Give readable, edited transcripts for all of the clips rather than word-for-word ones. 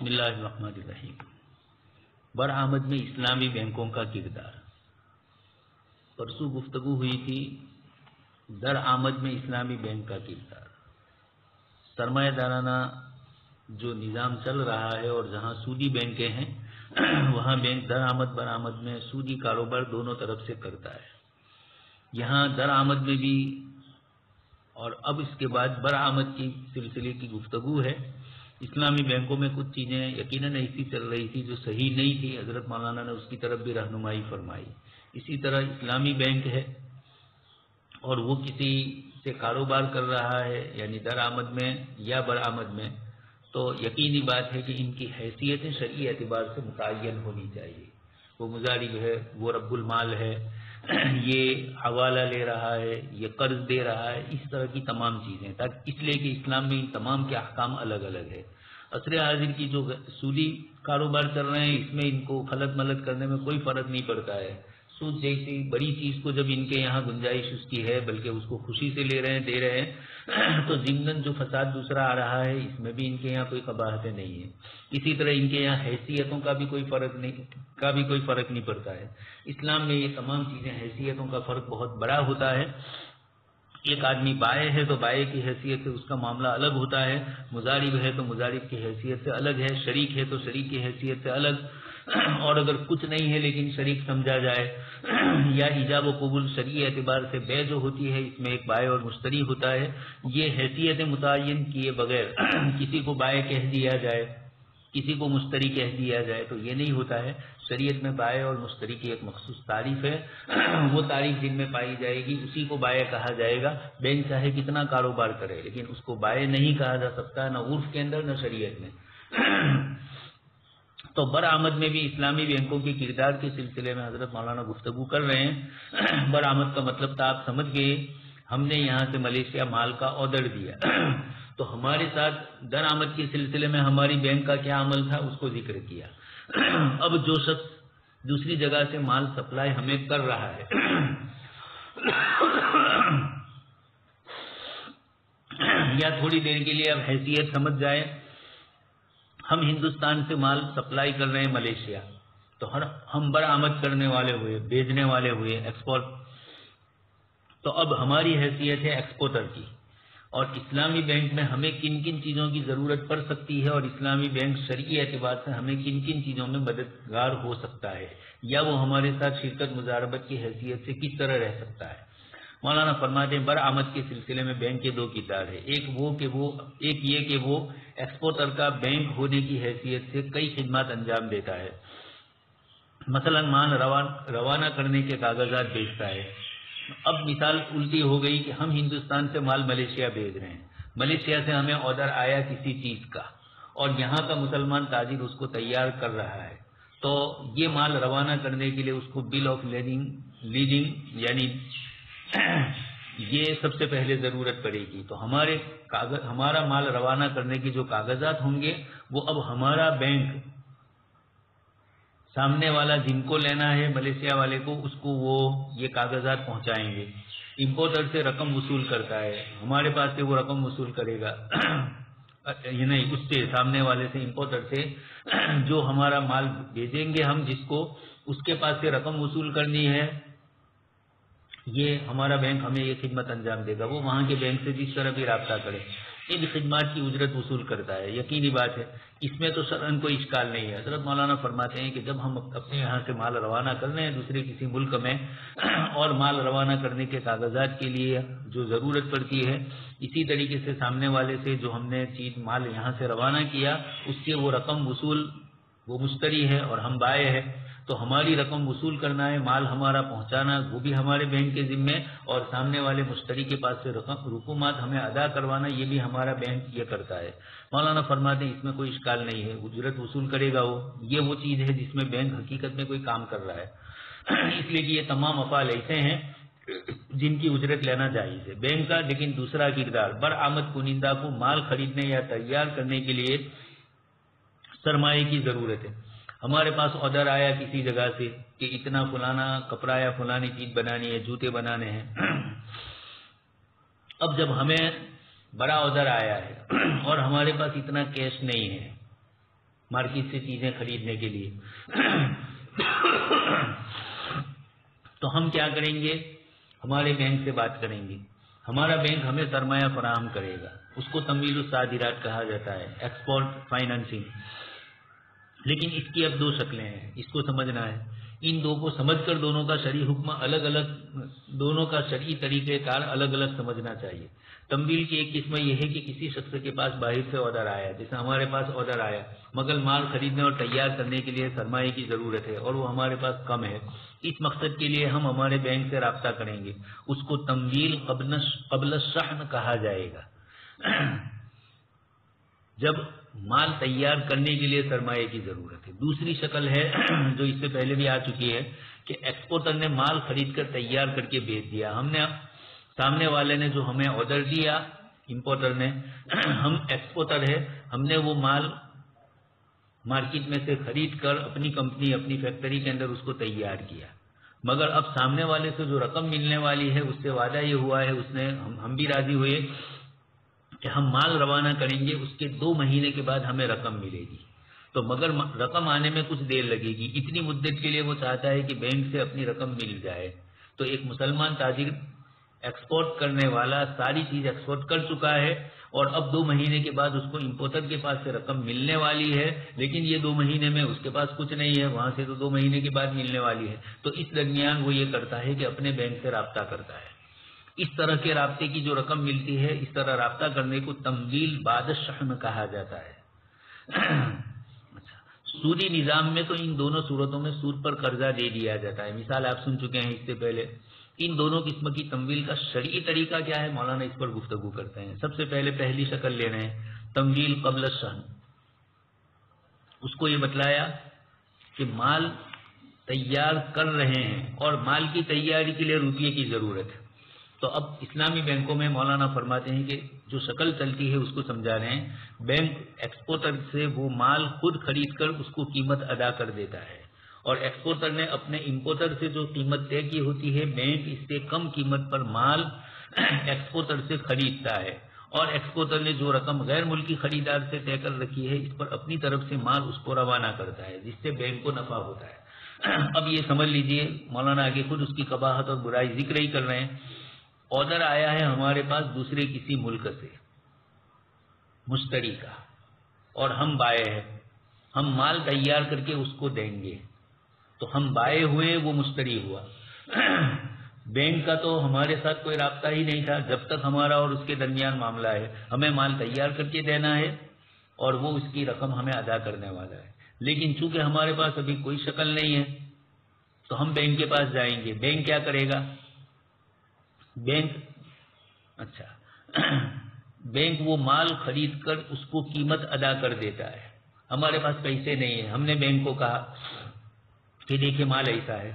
بسم اللہ الرحمن الرحیم۔ برآمد میں اسلامی بینکوں کا کردار۔ پرسوں گفتگو ہوئی تھی درآمد میں اسلامی بینک کا کردار۔ سرمایہ دارانہ جو نظام چل رہا ہے اور جہاں سودی بینکیں ہیں وہاں بینک درآمد برآمد میں سودی کاروبار دونوں طرف سے کرتا ہے۔ یہاں درآمد میں بھی اور اب اس کے بعد برآمد کی سلسلے کی گفتگو ہے۔ اسلامی بینکوں میں کچھ چیزیں یقیناً ایسی چل رہی تھی جو صحیح نہیں تھی، حضرت مولانا نے اس کی طرف بھی رہنمائی فرمائی۔ اسی طرح اسلامی بینک ہے اور وہ کسی سے کاروبار کر رہا ہے یعنی درآمد میں یا برآمد میں، تو یقینی بات ہے کہ ان کی حیثیتیں شرعی اعتبار سے متعین ہونی چاہیے۔ وہ مضارب ہے، وہ رب المال ہے، یہ حوالہ لے رہا ہے، یہ قرض دے رہا ہے، اس طرح کی تمام چیزیں، اس لیے کہ اسلام میں ان تمام کے احکام الگ الگ ہے۔ عصر حاضر کی جو سودی کاروبار چل رہے ہیں اس میں ان کو خلط ملط کرنے میں کوئی فرق نہیں پڑتا ہے۔ سود جیسی بڑی چیز کو جب ان کے یہاں گنجائش اس کی ہے، بلکہ اس کو خوشی سے لے رہے ہیں، دے رہے ہیں، تو ضمناً جو فساد دوسرا آ رہا ہے اس میں بھی ان کے یہاں کوئی قباحتیں نہیں ہیں۔ اسی طرح ان کے یہاں حیثیتوں کا بھی کوئی فرق نہیں پڑتا ہے۔ اسلام میں یہ تمام چیزیں حیثیتوں کا فرق بہت بڑا ہوتا ہے۔ ایک آدمی بائع ہے تو بائع کی حیثیت سے اس کا معاملہ الگ ہوتا ہے، مضارب ہے تو مضارب کی حیثیت سے الگ ہے، شریک ہے تو شریک کی حیثیت سے الگ، اور اگر کچھ نہیں ہے لیکن شریک سمجھا جائے یا ایجاب و قبول شرعی اعتبار سے بے جو ہوتی ہے اس میں ایک بائع اور مشتری ہوتا ہے، یہ حیثیتیں متعین کیے بغیر کسی کو بائع کہہ دیا جائے، کسی کو مشتری کہہ دیا جائے تو یہ نہیں ہوتا ہے۔ شریعت میں بائع اور مشتری کی ایک مخصوص تعریف ہے، وہ تعریف جن میں پائی جائے گی اسی کو بائع کہا جائے گا۔ بینک چاہے کتنا کاروبار کرے لیکن اس کو بائع نہیں کہا جا سکتا، نہ عرف کے اندر نہ شریعت میں۔ تو برآمد میں بھی اسلامی بینکوں کے کردار کے سلسلے میں حضرت مولانا گفتگو کر رہے ہیں۔ برآمد کا مطلب تو آپ سمجھ گئے، ہم نے یہاں سے ملیشیا مال کا آرڈر دیا تو ہمارے ساتھ درآمد کے سلسلے میں ہماری بینک کا کیا عمل تھا اس کو ذکر کیا۔ اب جو شخص دوسری جگہ سے مال سپلائی ہمیں کر رہا ہے یا تھوڑی دیر کے لیے اب حیثیت سمجھ جائے، ہم ہندوستان سے مال سپلائی کر رہے ہیں ملیشیا، تو ہم برآمد کرنے والے ہوئے، بھیجنے والے ہوئے، ایکسپورٹ، تو اب ہماری حیثیت ہے ایکسپورٹر کی، اور اسلامی بینک میں ہمیں کن کن چیزوں کی ضرورت پڑ سکتی ہے اور اسلامی بینک شرعی اعتبار سے ہمیں کن کن چیزوں میں مددگار ہو سکتا ہے، یا وہ ہمارے ساتھ شرکت مزاربت کی حیثیت سے کس طرح رہ سکتا ہے۔ مولانا فرماتے ہیں برآمد کے سلسلے میں بینک کے دو کردار ہے، ایک یہ کہ وہ ایکسپورٹر کا بینک ہونے کی حیثیت سے کئی خدمات انجام دیتا ہے، مثلا مال روانہ کرنے کے کاغذات بھیجتا ہے۔ اب مثال الٹی ہو گئی کہ ہم ہندوستان سے مال ملیشیا بھیج رہے ہیں، ملیشیا سے ہمیں آرڈر آیا کسی چیز کا اور یہاں کا مسلمان تاجر اس کو تیار کر رہا ہے، تو یہ مال روانہ کرنے کے لیے اس کو بل آف لیڈنگ یعنی یہ سب سے پہلے ضرورت پڑے گی، تو ہمارا مال روانہ کرنے کے جو کاغذات ہوں گے وہ اب ہمارا بینک سامنے والا جن کو لینا ہے ملیشیا والے کو، اس کو وہ یہ کاغذات پہنچائیں گے۔ امپورٹر سے رقم وصول کرتا ہے، ہمارے پاس سے وہ رقم وصول کرے گا، یہ نہیں، اس سے سامنے والے سے، امپورٹر سے جو ہمارا مال بھیجیں گے ہم جس کو، اس کے پاس سے رقم وصول کرنی ہے، یہ ہمارا بینک ہمیں یہ خدمت انجام دے گا۔ وہ وہاں کے بینک سے جس طرح بھی رابطہ کرے ان خدمات کی اجرت وصول کرتا ہے، یقینی بات ہے، اس میں تو شرعاً کوئی اشکال نہیں ہے۔ حضرت مولانا فرماتے ہیں کہ جب ہم اپنے یہاں سے مال روانہ کر رہے ہیں دوسرے کسی ملک میں اور مال روانہ کرنے کے کاغذات کے لیے جو ضرورت پڑتی ہے، اسی طریقے سے سامنے والے سے جو ہم نے چیز مال یہاں سے روانہ کیا اس سے وہ رقم وصول، وہ مشتری ہے اور ہم بائع ہے، تو ہماری رقم وصول کرنا ہے، مال ہمارا پہنچانا وہ بھی ہمارے بینک کے ذمے، اور سامنے والے مشتری کے پاس سے رقومات ہمیں ادا کروانا یہ بھی ہمارا بینک یہ کرتا ہے۔ مولانا فرماتے ہیں اس میں کوئی اشکال نہیں ہے، اجرت وصول کرے گا یہ وہ چیز ہے جس میں بینک حقیقت میں کوئی کام کر رہا ہے، اس لیے کہ یہ تمام افعال ایسے ہیں جن کی اجرت لینا جائز ہے۔ بینک کا لیکن دوسرا کردار، برآمد کنندہ کو مال خریدنے یا تیار کرنے کے لیے سرمایہ کی ضرورت ہے۔ ہمارے پاس آرڈر آیا کسی جگہ سے کہ اتنا فلانا کپڑا یا فلانی چیز بنانی ہے، جوتے بنانے ہیں، اب جب ہمیں بڑا آرڈر آیا ہے اور ہمارے پاس اتنا کیش نہیں ہے، مارکیٹ سے چیزیں خریدنے کے لیے. تو ہم کیا کریں گے؟ ہمارے بینک سے بات کریں گے. ہمارا بینک ہمیں سرمایہ فراہم کرے گا. اس کو تمویل الصادرات کہا جاتا ہے، ایکسپورٹ فائنانسنگ. لیکن اس کی اب دو شکلیں ہیں، اس کو سمجھنا ہے. ان دو کو سمجھ کر دونوں کا شرعی حکم الگ الگ، دونوں کا شرعی طریقہ کار الگ الگ سمجھنا چاہیے. تمویل کی ایک قسم یہ ہے کہ کسی شخص کے پاس باہر سے آرڈر آیا، جیسے ہمارے پاس آرڈر آیا مگر مال خریدنے اور تیار کرنے کے لیے سرمایہ کی ضرورت ہے اور وہ ہمارے پاس کم ہے. اس مقصد کے لیے ہم ہمارے بینک سے رابطہ کریں گے. اس کو تمویل قبل الشحن کہا جائے گا. جب مال تیار کرنے کے لیے سرمایہ کی ضرورت ہے. دوسری شکل ہے جو اس سے پہلے بھی آ چکی ہے کہ ایکسپورٹر نے مال خرید کر تیار کر کے بیچ دیا. ہم نے سامنے والے نے جو ہمیں آرڈر دیا، امپورٹر نے، ہم ایکسپورٹر ہے، ہم نے وہ مال مارکیٹ میں سے خرید کر اپنی کمپنی اپنی فیکٹری کے اندر اس کو تیار کیا. مگر اب سامنے والے سے جو رقم ملنے والی ہے اس سے وعدہ یہ ہوا ہے، اس نے ہم بھی راضی ہوئے کہ ہم مال روانہ کریں گے، اس کے 2 مہینے کے بعد ہمیں رقم ملے گی. تو مگر رقم آنے میں کچھ دیر لگے گی. اتنی مدت کے لیے وہ چاہتا ہے کہ بینک سے اپنی رقم مل جائے. تو ایک مسلمان تاجر ایکسپورٹ کرنے والا ساری چیز ایکسپورٹ کر چکا ہے اور اب 2 مہینے کے بعد اس کو امپورٹر کے پاس سے رقم ملنے والی ہے، لیکن یہ 2 مہینے میں اس کے پاس کچھ نہیں ہے، وہاں سے تو 2 مہینے کے بعد ملنے والی ہے. تو اس درمیان وہ یہ کرتا ہے کہ اپنے بینک سے رابطہ کرتا ہے. اس طرح کے رابطے کی جو رقم ملتی ہے، اس طرح رابطہ کرنے کو تمویل بعد الشحن کہا جاتا ہے. سودی نظام میں تو ان دونوں صورتوں میں سود پر قرضہ دے دیا جاتا ہے. مثال آپ سن چکے ہیں اس سے پہلے. ان دونوں قسم کی تمویل کا شرعی طریقہ کیا ہے، مولانا اس پر گفتگو کرتے ہیں. سب سے پہلے پہلی شکل لے رہے ہیں، تمویل قبل الشحن. اس کو یہ بتلایا کہ مال تیار کر رہے ہیں اور مال کی تیاری کے لیے روپیے کی ضرورت ہے. تو اب اسلامی بینکوں میں مولانا فرماتے ہیں کہ جو شکل چلتی ہے اس کو سمجھا رہے ہیں. بینک ایکسپورٹر سے وہ مال خود خرید کر اس کو قیمت ادا کر دیتا ہے اور ایکسپورٹر نے اپنے امپورٹر سے جو قیمت طے کی ہوتی ہے، بینک اس سے کم قیمت پر مال ایکسپورٹر سے خریدتا ہے اور ایکسپورٹر نے جو رقم غیر ملکی خریدار سے طے کر رکھی ہے اس پر اپنی طرف سے مال اس کو روانہ کرتا ہے، جس سے بینک کو نفع ہوتا ہے. اب یہ سمجھ لیجئے، مولانا آگے خود اس کی قباحت اور برائی ذکر ہی کر رہے ہیں. آرڈر آیا ہے ہمارے پاس دوسرے کسی ملک سے مشتری کا اور ہم بائے ہیں، ہم مال تیار کر کے اس کو دیں گے. تو ہم بائے ہوئے، وہ مشتری ہوا. بینک کا تو ہمارے ساتھ کوئی رابطہ ہی نہیں تھا جب تک ہمارا اور اس کے درمیان معاملہ ہے. ہمیں مال تیار کر کے دینا ہے اور وہ اس کی رقم ہمیں ادا کرنے والا ہے. لیکن چونکہ ہمارے پاس ابھی کوئی شکل نہیں ہے تو ہم بینک کے پاس جائیں گے. بینک کیا کرے گا؟ بینک وہ مال خرید کر اس کو قیمت ادا کر دیتا ہے. ہمارے پاس پیسے نہیں ہیں، ہم نے بینک کو کہا کہ دیکھیں مال ایسا ہے.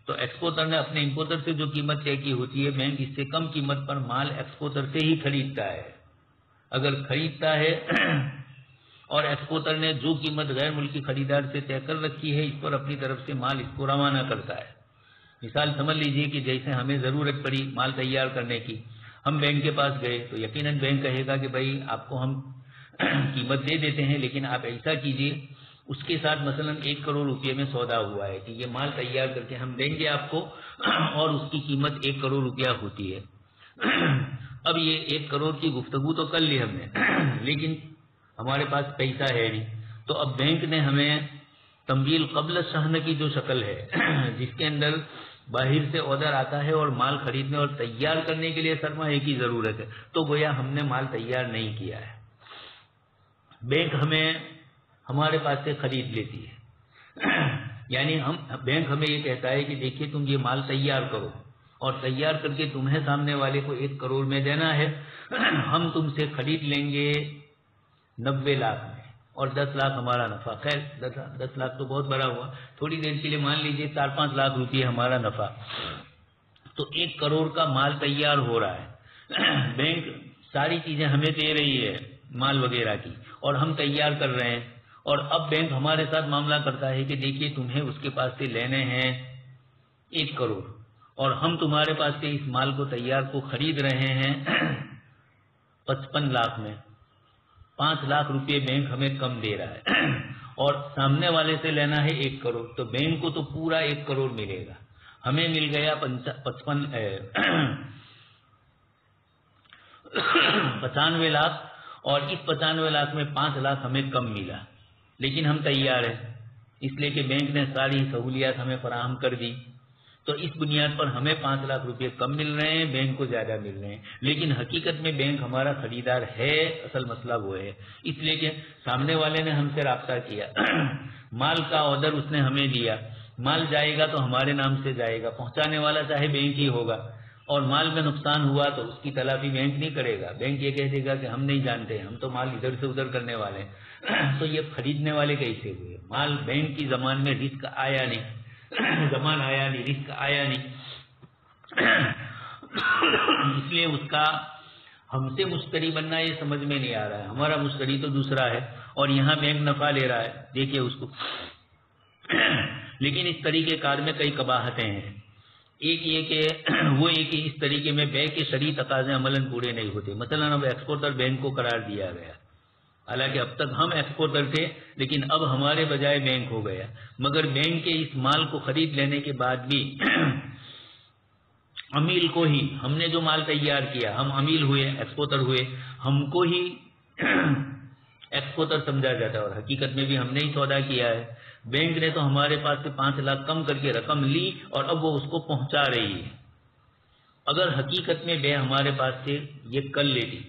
تو ایکسپورٹر نے اپنے امپورٹر سے جو قیمت طے کی ہوتی ہے، بینک اس سے کم قیمت پر مال ایکسپورٹر سے ہی خریدتا ہے. اگر خریدتا ہے اور ایکسپورٹر نے جو قیمت غیر ملکی خریدار سے طے کر رکھی ہے، اس پر اپنی طرف سے مال اس کو روانہ کرتا ہے. مثال سمجھ لیجئے کہ جیسے ہمیں ضرورت پڑی مال تیار کرنے کی، ہم بینک کے پاس گئے تو یقیناً بینک کہے گا کہ بھائی آپ کو ہم قیمت دے دیتے ہیں، لیکن آپ ایسا کیجئے، اس کے ساتھ مثلا 1 کروڑ روپے میں سودا ہوا ہے کہ یہ مال تیار کر کے ہم دیں گے آپ کو اور اس کی قیمت 1 کروڑ روپیہ ہوتی ہے. اب یہ 1 کروڑ کی گفتگو تو کر لی ہم نے، لیکن ہمارے پاس پیسہ ہے نہیں. تو اب بینک نے ہمیں تمویل قبل الشحن کی جو شکل ہے، جس کے اندر باہر سے آرڈر آتا ہے اور مال خریدنے اور تیار کرنے کے لیے سرمایہ کی ضرورت ہے، تو گویا ہم نے مال تیار نہیں کیا ہے. بینک ہمارے پاس سے خرید لیتی ہے. یعنی بینک ہمیں یہ کہتا ہے کہ دیکھیے تم یہ مال تیار کرو اور تیار کر کے تمہیں سامنے والے کو 1 کروڑ میں دینا ہے. ہم تم سے خرید لیں گے 90 لاکھ میں اور 10 لاکھ ہمارا نفع. خیر 10 لاکھ تو بہت بڑا ہوا، تھوڑی دیر کے لیے مان لیجیے 4-5 لاکھ روپے ہمارا نفع. تو 1 کروڑ کا مال تیار ہو رہا ہے. بینک ساری چیزیں ہمیں دے رہی ہے مال وغیرہ کی اور ہم تیار کر رہے ہیں. اور اب بینک ہمارے ساتھ معاملہ کرتا ہے کہ دیکھیے تمہیں اس کے پاس سے لینے ہیں 1 کروڑ اور ہم تمہارے پاس سے اس مال کو تیار کو خرید رہے ہیں 55 لاکھ میں. 5 لاکھ روپے بینک ہمیں کم دے رہا ہے اور سامنے والے سے لینا ہے 1 کروڑ، تو بینک کو تو پورا 1 کروڑ ملے گا، ہمیں مل گیا 95 لاکھ، اور اس 95 لاکھ میں 5 لاکھ ہمیں کم ملا، لیکن ہم تیار ہیں اس لیے کہ بینک نے ساری سہولیات ہمیں فراہم کر دی، تو اس بنیاد پر ہمیں 5 لاکھ روپے کم مل رہے ہیں، بینک کو زیادہ مل رہے ہیں، لیکن حقیقت میں بینک ہمارا خریدار ہے، اصل مسئلہ وہ ہے، اس لیے کہ سامنے والے نے ہم سے رابطہ کیا، مال کا آرڈر اس نے ہمیں دیا، مال جائے گا تو ہمارے نام سے جائے گا، پہنچانے والا چاہے بینک ہی ہوگا، اور مال میں نقصان ہوا تو اس کی تلافی بینک نہیں کرے گا، بینک یہ کہہ دے گا کہ ہم نہیں جانتے، ہم تو مال ادھر سے ادھر کرنے والے ہیں، تو یہ خریدنے والے کیسے ہوئے؟ مال بینک کی زمان میں رسک آیا نہیں، زمان آیا نہیں، رسک آیا نہیں، اس لیے اس کا ہم سے مشتری بننا یہ سمجھ میں نہیں آ رہا ہے، ہمارا مشتری تو دوسرا ہے اور یہاں بینک نفع لے رہا ہے، دیکھیے اس کو۔ لیکن اس طریقے کار میں کئی قباحتیں ہیں، ایک یہ کہ اس طریقے میں بے کے شرعی تقاضے عملاً پورے نہیں ہوتے، مثلا اب ایکسپورٹر بینک کو قرار دیا گیا، حالانکہ اب تک ہم ایکسپورٹر تھے لیکن اب ہمارے بجائے بینک ہو گیا، مگر بینک کے اس مال کو خرید لینے کے بعد بھی عمیل کو ہی، ہم نے جو مال تیار کیا، ہم عمیل ہوئے، ایکسپورٹر ہوئے، ہم کو ہی ایکسپورٹر سمجھا جاتا ہے، اور حقیقت میں بھی ہم نے ہی سودا کیا ہے، بینک نے تو ہمارے پاس سے 5 لاکھ کم کر کے رقم لی اور اب وہ اس کو پہنچا رہی ہے، اگر حقیقت میں بے ہمارے پاس سے یہ کر لیتی،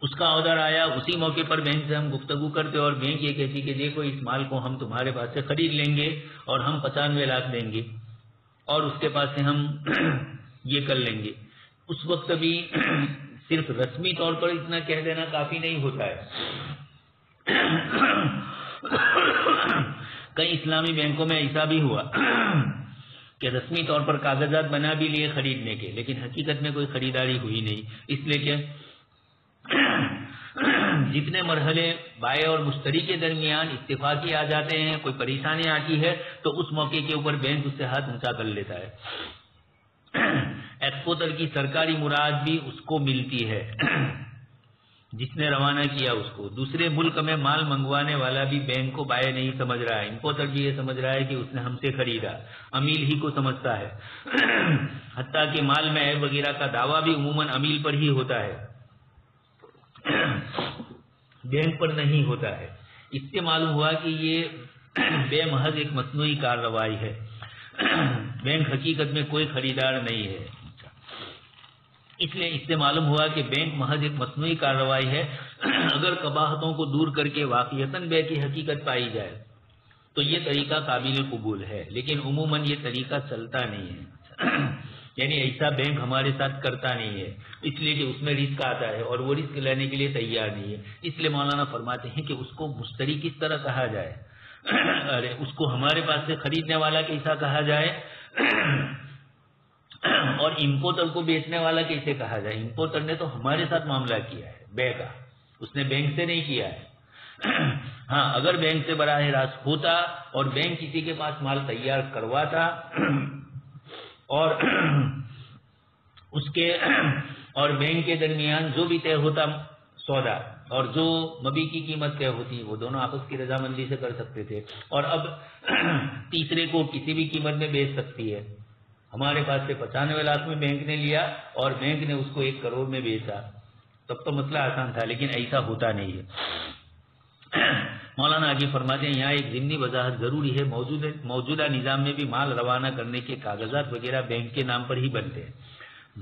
اس کا آرڈر آیا، اسی موقع پر بینک سے ہم گفتگو کرتے اور بینک یہ کہتی کہ دیکھو اس مال کو ہم تمہارے پاس سے خرید لیں گے اور ہم 95 لاکھ دیں گے اور اس کے پاس سے ہم یہ کر لیں گے، اس وقت بھی صرف رسمی طور پر اتنا کہہ دینا کافی نہیں ہوتا ہے، کئی اسلامی بینکوں میں ایسا بھی ہوا کہ رسمی طور پر کاغذات بنا بھی لیے خریدنے کے، لیکن حقیقت میں کوئی خریداری ہوئی نہیں، اس لیے کہ جتنے مرحلے بائع اور مشتری کے درمیان اتفاقی آ جاتے ہیں، کوئی پریشانی آتی ہے تو اس موقع کے اوپر بینک اس سے ہاتھ اونچا کر لیتا ہے، ایکسپورٹر کی سرکاری مراد بھی اس کو ملتی ہے جس نے روانہ کیا اس کو، دوسرے ملک میں مال منگوانے والا بھی بینک کو بائع نہیں سمجھ رہا ہے، امپورٹر بھی یہ سمجھ رہا ہے کہ اس نے ہم سے خریدا، امیل ہی کو سمجھتا ہے، حتیٰ کہ مال میں عیب وغیرہ کا دعویٰ بھی عموماً امیل پر ہی ہوتا ہے، بینک پر نہیں ہوتا ہے، اس سے معلوم ہوا کہ یہ بے محض ایک مصنوعی کارروائی ہے، بینک حقیقت میں کوئی خریدار نہیں ہے، اس لیے اس سے معلوم ہوا کہ بینک محض ایک مصنوعی کارروائی ہے، اگر قباحتوں کو دور کر کے واقعتاً بے کی حقیقت پائی جائے تو یہ طریقہ قابل قبول ہے، لیکن عموماً یہ طریقہ چلتا نہیں ہے، یعنی ایسا بینک ہمارے ساتھ کرتا نہیں ہے، اس لیے کہ اس میں رسک آتا ہے اور وہ رسک لینے کے لیے تیار نہیں ہے، اس لیے مولانا فرماتے ہیں کہ اس کو مشتری کس طرح کہا جائے، ارے اس کو ہمارے پاس سے خریدنے والا کیسا کہا جائے اور امپورٹر کو بیچنے والا کیسے کہا جائے، امپورٹر نے تو ہمارے ساتھ معاملہ کیا ہے بے کا، اس نے بینک سے نہیں کیا ہے، ہاں اگر بینک سے براہ راست ہوتا اور بینک کسی کے پاس مال تیار کرواتا اور اس کے اور بینک کے درمیان جو بھی طے ہوتا سودا اور جو مبی کی قیمت طے ہوتی وہ دونوں آپس کی رضامندی سے کر سکتے تھے، اور اب تیسرے کو کسی بھی قیمت میں بیچ سکتی ہے، ہمارے پاس سے 95 لاکھ میں بینک نے لیا اور بینک نے اس کو 1 کروڑ میں بیچا، تب تو مسئلہ آسان تھا، لیکن ایسا ہوتا نہیں ہے۔ مولانا آگے فرماتے ہیں یہاں ایک ضمنی وضاحت ضروری ہے، موجودہ نظام میں بھی مال روانہ کرنے کے کاغذات وغیرہ بینک کے نام پر ہی بنتے ہیں،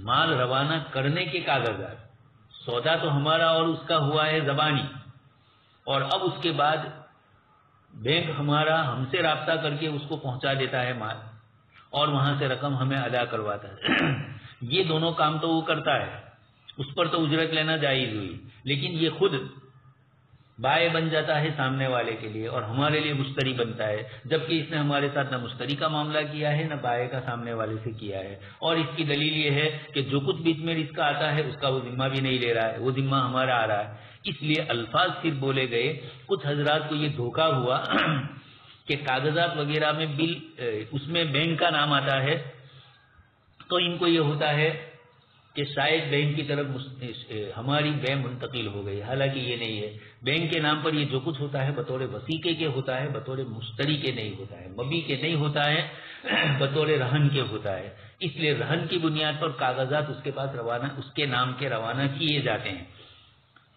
مال روانہ کرنے کے کاغذات، سودا تو ہمارا اور اس کا ہوا ہے زبانی، اور اب اس کے بعد بینک ہمارا ہم سے رابطہ کر کے اس کو پہنچا دیتا ہے مال اور وہاں سے رقم ہمیں ادا کرواتا ہے، یہ دونوں کام تو وہ کرتا ہے، اس پر تو اجرت لینا جائز ہوئی، لیکن یہ خود بائع بن جاتا ہے سامنے والے کے لیے اور ہمارے لیے مشتری بنتا ہے، جبکہ اس نے ہمارے ساتھ نہ مشتری کا معاملہ کیا ہے نہ بائع کا سامنے والے سے کیا ہے، اور اس کی دلیل یہ ہے کہ جو کچھ بیچ میں رسک آتا ہے اس کا وہ ذمہ بھی نہیں لے رہا ہے، وہ ذمہ ہمارا آ رہا ہے، اس لیے الفاظ صرف بولے گئے، کچھ حضرات کو یہ دھوکہ ہوا کہ کاغذات وغیرہ میں بل اس میں بینک کا نام آتا ہے تو ان کو یہ ہوتا ہے کہ شاید بینک کی طرف ہماری بے منتقل ہو گئی، حالانکہ یہ نہیں ہے۔ بینک کے نام پر یہ جو کچھ ہوتا ہے بطور وثیقے کے ہوتا ہے، بطور مشتری کے نہیں ہوتا ہے، مبی کے نہیں ہوتا ہے، بطور رہن کے ہوتا ہے۔ اس لیے رہن کی بنیاد پر کاغذات اس کے پاس روانہ، اس کے نام کے روانہ کیے جاتے ہیں۔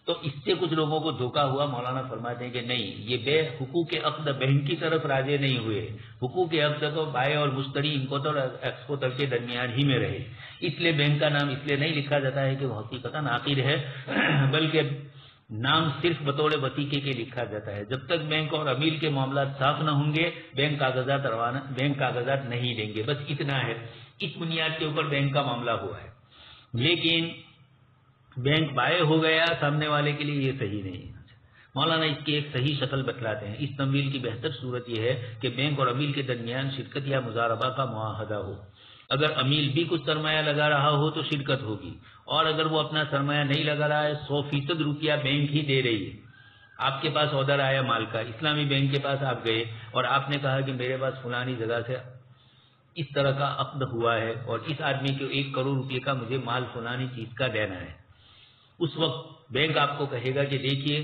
تو اس سے کچھ لوگوں کو دھوکہ ہوا۔ مولانا فرماتے ہیں کہ نہیں، یہ بے حقوق عقد بینک کی طرف راجع نہیں ہوئے، حقوق عقد تو بائع اور مشتری امپورٹر اور ایکسپورٹر کے درمیان ہی میں رہے۔ اس لیے بینک کا نام اس لیے نہیں لکھا جاتا ہے کہ وہ حقیقتاً عاقد ہے، بلکہ نام صرف بطور وثیقے کے لکھا جاتا ہے۔ جب تک بینک اور عمیل کے معاملات صاف نہ ہوں گے، بینک کاغذات نہیں دیں گے، بس اتنا ہے۔ اس بنیاد کے اوپر بینک کا معاملہ ہوا ہے، لیکن بینک بائع ہو گیا سامنے والے کے لیے، یہ صحیح نہیں ہے۔ مولانا اس کی ایک صحیح شکل بتلاتے ہیں۔ اس تمویل کی بہتر صورت یہ ہے کہ بینک اور عمیل کے درمیان شرکت یا مضاربہ کا معاہدہ ہو۔ اگر عمیل بھی کچھ سرمایہ لگا رہا ہو تو شرکت ہوگی، اور اگر وہ اپنا سرمایہ نہیں لگا رہا ہے، 100% روپیہ بینک ہی دے رہی ہے۔ آپ کے پاس آرڈر آیا مال کا، اسلامی بینک کے پاس آپ گئے اور آپ نے کہا کہ میرے پاس فلانی جگہ سے اس طرح کا عقد ہوا ہے اور اس آدمی کو 1 کروڑ روپے کا مجھے مال فلانی چیز کا دینا ہے۔ اس وقت بینک آپ کو کہے گا کہ دیکھیے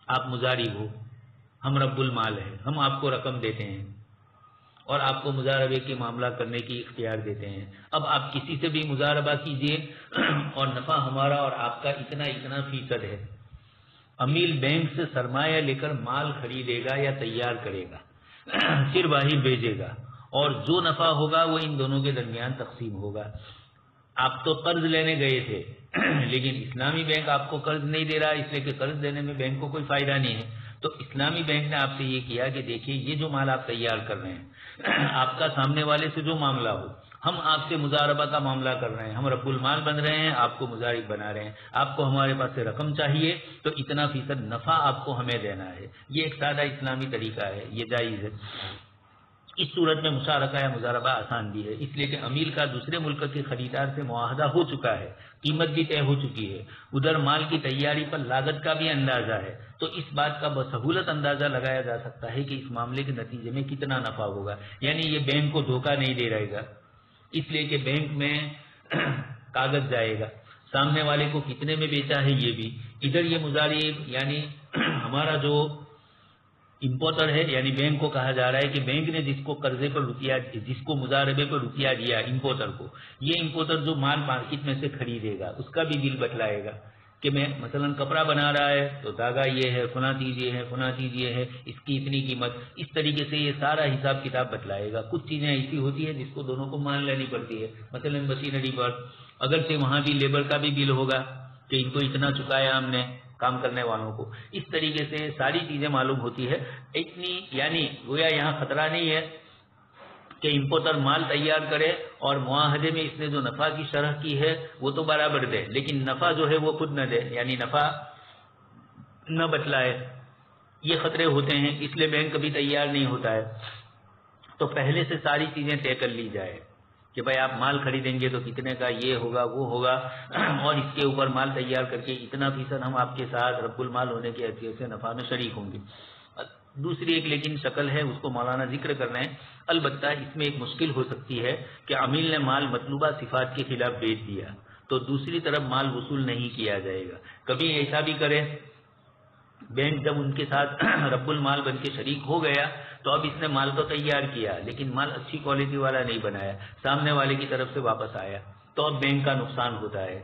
آپ مضارب ہو، ہم رب المال ہیں، ہم آپ کو رقم دیتے ہیں اور آپ کو مضاربے کے معاملہ کرنے کی اختیار دیتے ہیں۔ اب آپ کسی سے بھی مضاربہ کیجئے اور نفع ہمارا اور آپ کا اتنا فیصد ہے۔ عمیل بینک سے سرمایہ لے کر مال خریدے گا یا تیار کرے گا، پھر باہر بھیجے گا، اور جو نفع ہوگا وہ ان دونوں کے درمیان تقسیم ہوگا۔ آپ تو قرض لینے گئے تھے، لیکن اسلامی بینک آپ کو قرض نہیں دے رہا، اس لیے کہ قرض دینے میں بینک کو کوئی فائدہ نہیں ہے۔ تو اسلامی بینک نے آپ سے یہ کیا کہ دیکھیے یہ جو مال آپ تیار کر رہے ہیں، آپ کا سامنے والے سے جو معاملہ ہو، ہم آپ سے مضاربہ کا معاملہ کر رہے ہیں، ہم رب المال بن رہے ہیں، آپ کو مضارب بنا رہے ہیں، آپ کو ہمارے پاس سے رقم چاہیے تو اتنا فیصد نفع آپ کو ہمیں دینا ہے۔ یہ ایک سادہ اسلامی طریقہ ہے، یہ جائز ہے۔ اس صورت میں مشارکہ یا مضاربہ آسان بھی ہے، اس لیے کہ عمیل کا دوسرے ملک کے خریدار سے معاہدہ ہو چکا ہے، قیمت بھی طے ہو چکی ہے، ادھر مال کی تیاری پر لاگت کا بھی اندازہ ہے، تو اس بات کا بسہولت اندازہ لگایا جا سکتا ہے کہ اس معاملے کے نتیجے میں کتنا نفع ہوگا۔ یعنی یہ بینک کو دھوکہ نہیں دے رہے گا، اس لیے کہ بینک میں کاغذ جائے گا، سامنے والے کو کتنے میں بیچا ہے یہ بھی، ادھر یہ مضارب یعنی ہمارا جو امپورٹر ہے، یعنی بینک کو کہا جا رہا ہے کہ بینک نے جس کو قرضے پر روپیہ، جس کو مضاربے پر روپیہ دیا امپورٹر کو، یہ امپورٹر جو مال مارکیٹ میں سے خریدے گا اس کا بھی بل بتلائے گا کہ میں مثلا کپڑا بنا رہا ہے تو داغا یہ ہے، فلاں چیز یہ ہے، فلاں چیز یہ ہے، اس کی اتنی قیمت، اس طریقے سے یہ سارا حساب کتاب بتلائے گا۔ کچھ چیزیں ایسی ہوتی ہے جس کو دونوں کو مان لینی پڑتی ہے، مثلا مشینری پر اگرچہ وہاں بھی لیبر کا بھی بل ہوگا کہ ان کو اتنا چکایا ہم نے کام کرنے والوں کو، اس طریقے سے ساری چیزیں معلوم ہوتی ہے۔ اتنی یعنی گویا یہاں خطرہ نہیں ہے کہ امپورٹر مال تیار کرے اور معاہدے میں اس نے جو نفع کی شرح کی ہے وہ تو برابر دے، لیکن نفع جو ہے وہ خود نہ دے، یعنی نفع نہ بتلائے، یہ خطرے ہوتے ہیں، اس لیے بینک کبھی تیار نہیں ہوتا ہے۔ تو پہلے سے ساری چیزیں طے کر لی جائے کہ بھائی آپ مال خریدیں گے تو کتنے کا یہ ہوگا وہ ہوگا، اور اس کے اوپر مال تیار کر کے اتنا فیصد ہم آپ کے ساتھ رب المال ہونے کی حیثیت سے نفع میں شریک ہوں گے۔ دوسری ایک لیکن شکل ہے، اس کو مولانا ذکر کر رہے ہیں، البتہ اس میں ایک مشکل ہو سکتی ہے کہ عمیل نے مال مطلوبہ صفات کے خلاف بیچ دیا تو دوسری طرف مال وصول نہیں کیا جائے گا۔ کبھی ایسا بھی کرے بینک جب ان کے ساتھ رب المال بن کے شریک ہو گیا تو اب اس نے مال تو تیار کیا لیکن مال اچھی کوالٹی والا نہیں بنایا، سامنے والے کی طرف سے واپس آیا تو اب بینک کا نقصان ہوتا ہے۔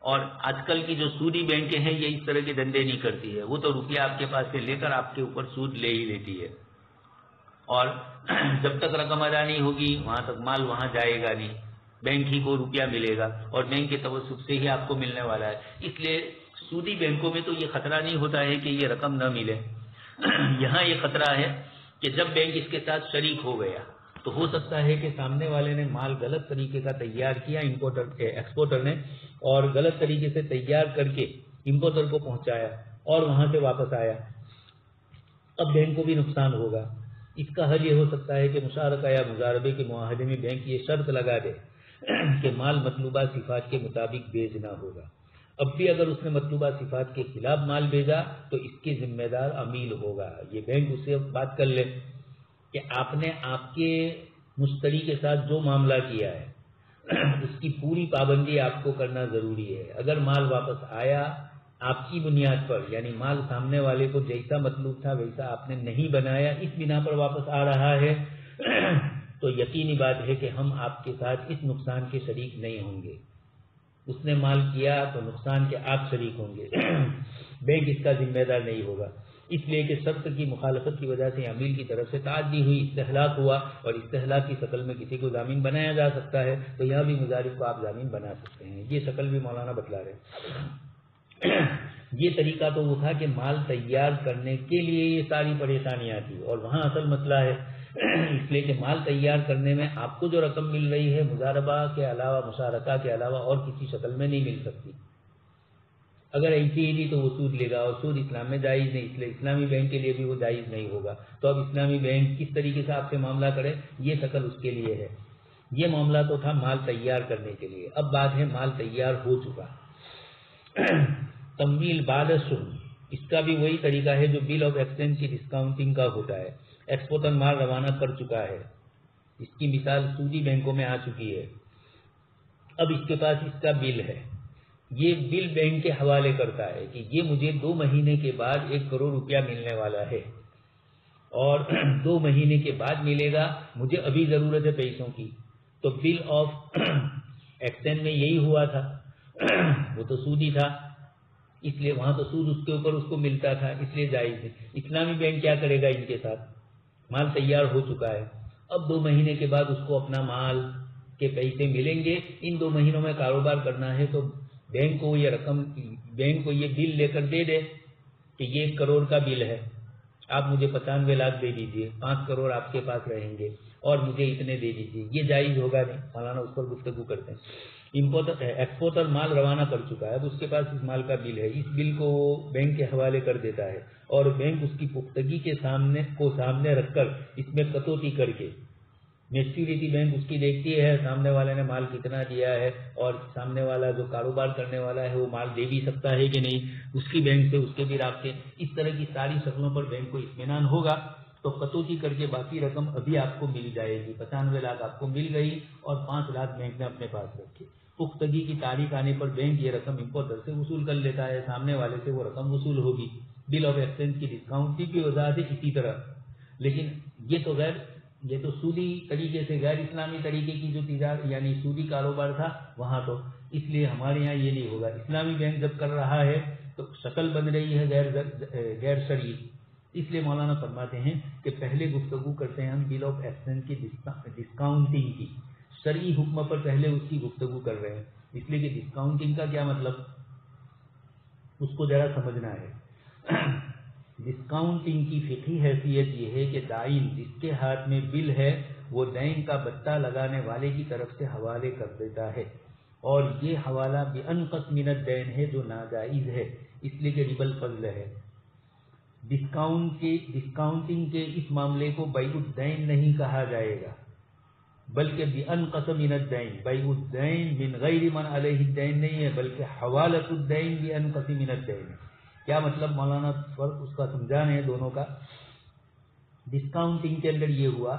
اور آج کل کی جو سودی بینکیں ہیں یہ اس طرح کے دندے نہیں کرتی ہے، وہ تو روپیہ آپ کے پاس سے لے کر آپ کے اوپر سود لے ہی لیتی ہے، اور جب تک رقم ادا نہیں ہوگی وہاں تک مال وہاں جائے گا نہیں، بینک ہی کو روپیہ ملے گا اور بینک کے توسط سے ہی آپ کو ملنے والا ہے۔ اس لیے سودی بینکوں میں تو یہ خطرہ نہیں ہوتا ہے کہ یہ رقم نہ ملے، یہاں یہ خطرہ ہے کہ جب بینک اس کے ساتھ شریک ہو گیا تو ہو سکتا ہے کہ سامنے والے نے مال غلط طریقے کا تیار کیا ایکسپورٹر نے، اور غلط طریقے سے تیار کر کے امپورٹر کو پہنچایا اور وہاں سے واپس آیا، اب بینک کو بھی نقصان ہوگا۔ اس کا حل یہ ہو سکتا ہے کہ مشارکہ یا مضاربے کے معاہدے میں بینک یہ شرط لگا دے کہ مال مطلوبہ صفات کے مطابق بیچنا ہوگا۔ اب بھی اگر اس نے مطلوبہ صفات کے خلاف مال بھیجا تو اس کے ذمہ دار عمیل ہوگا۔ یہ بینک اس سے بات کر لے کہ آپ نے آپ کے مشتری کے ساتھ جو معاملہ کیا ہے اس کی پوری پابندی آپ کو کرنا ضروری ہے. اگر مال واپس آیا آپ کی بنیاد پر، یعنی مال سامنے والے کو جیسا مطلوب تھا ویسا آپ نے نہیں بنایا، اس بنا پر واپس آ رہا ہے تو یقینی بات ہے کہ ہم آپ کے ساتھ اس نقصان کے شریک نہیں ہوں گے. اس نے مال کیا تو نقصان کے آپ شریک ہوں گے بینک اس کا ذمہ دار نہیں ہوگا. اس لیے کہ شرط کی مخالفت کی وجہ سے عمیل کی طرف سے تعدی ہوئی، استہلاک ہوا، اور استہلاک کی شکل میں کسی کو ضامین بنایا جا سکتا ہے، تو یہاں بھی مضارب کو آپ ضامین بنا سکتے ہیں. یہ شکل بھی مولانا بتلا رہے. یہ طریقہ تو وہ تھا کہ مال تیار کرنے کے لیے یہ ساری پریشانیاں تھی، اور وہاں اصل مسئلہ ہے اس لیے کہ مال تیار کرنے میں آپ کو جو رقم مل رہی ہے مضاربہ کے علاوہ، مشارکہ کے علاوہ اور کسی شکل میں نہیں مل سکتی. اگر ایسی ہی نہیں تو وہ سود لے گا، اور سود اسلام میں جائز نہیں، اس لیے اسلامی بینک کے لیے بھی وہ جائز نہیں ہوگا. تو اب اسلامی بینک کس طریقے سے آپ سے معاملہ کرے، یہ شکل اس کے لیے ہے. یہ معاملہ تو تھا مال تیار کرنے کے لیے. اب بات ہے مال تیار ہو چکا. تمویل بعد سود، اس کا بھی وہی طریقہ ہے جو بل آف ایکسچینج کی ڈسکاؤنٹنگ کا ہوتا ہے. ایکسپورٹر مال روانہ کر چکا ہے، اس کی مثال سودی بینکوں میں آ چکی ہے. اب اس کے پاس اس کا بل ہے، یہ بل بینک کے حوالے کرتا ہے کہ یہ مجھے 2 مہینے کے بعد 1 کروڑ روپیہ ملنے والا ہے، اور 2 مہینے کے بعد ملے گا، مجھے ابھی ضرورت ہے پیسوں کی. تو بل آف ایکسچینج میں یہی ہوا تھا، وہ تو سودی تھا، اس لیے وہاں تو سود اس کے اوپر اس کو ملتا تھا، اس لیے جائز ہے. اسلامی بینک کیا کرے گا ان کے ساتھ؟ مال تیار ہو چکا ہے، اب 2 مہینے کے بعد اس کو اپنا مال کے پیسے ملیں گے. ان 2 مہینوں میں کاروبار کرنا ہے تو بینک کو یہ رقم، بینک کو یہ بل لے کر دے دے کہ یہ 1 کروڑ کا بل ہے، آپ مجھے 95 لاکھ دے دیجئے، 5 کروڑ آپ کے پاس رہیں گے اور مجھے اتنے دے دیجئے. یہ جائز ہوگا نہیں، مولانا اس پر گفتگو کرتے ہیں. ایکسپورٹر مال روانہ کر چکا ہے، اب اس کے پاس اس مال کا بل ہے، اس بل کو وہ بینک کے حوالے کر دیتا ہے، اور بینک اس کی پختگی کے سامنے رکھ کر اس میں کٹوتی کر کے، میچورٹی بینک اس کی دیکھتی ہے سامنے والے نے مال کتنا دیا ہے، اور سامنے والا جو کاروبار کرنے والا ہے وہ مال دے بھی سکتا ہے کہ نہیں، اس کی بینک سے اس کے بھی رابطے، اس طرح کی ساری شکلوں پر بینک کو اطمینان ہوگا. تو کٹوتی کر کے باقی رقم ابھی آپ کو مل جائے گی. 95 لاکھ آپ کو مل گئی اور 5 لاکھ بینک نے اپنے پاس رکھے. پختگی کی تاریخ آنے پر بینک یہ رقم امپورٹر سے وصول کر لیتا ہے، سامنے والے سے وہ رقم وصول ہوگی. بل آف ایکسچینج کی ڈسکاؤنٹنگ کی وجہ سے اسی طرح. لیکن یہ تو سودی طریقے سے، غیر اسلامی طریقے کی جو تجارت یعنی سودی کاروبار تھا وہاں تو، اس لیے ہمارے یہاں یہ نہیں ہوگا. اسلامی بینک جب کر رہا ہے تو شکل بن رہی ہے غیر شرعی، اس لیے مولانا فرماتے ہیں کہ پہلے گفتگو کرتے ہیں ہم بل آف ایکسچینج کی ڈسکاؤنٹنگ کی. شرعی حکم پر پہلے اس کی گفتگو کر رہے ہیں، اس لیے کہ ڈسکاؤنٹنگ کا کیا مطلب اس کو ذرا سمجھنا ہے. ڈسکاؤنٹنگ کی فقہی حیثیت یہ ہے کہ دائن جس کے ہاتھ میں بل ہے وہ دین کا بتہ لگانے والے کی طرف سے حوالے کر دیتا ہے، اور یہ حوالہ بأنقص من الدین ہے جو ناجائز ہے، اس لیے کہ ربا الفضل ہے. ڈسکاؤنٹنگ کے اس معاملے کو بیع الدین نہیں کہا جائے گا، بلکہ بأنقص من الدین. بیع الدین من غیر من علیہ الدین نہیں ہے، بلکہ حوالۃ الدین بأنقص من الدین ہے. کیا مطلب مولانا فرق اس کا سمجھانے ہیں دونوں کا. ڈسکاؤنٹنگ کے اندر یہ ہوا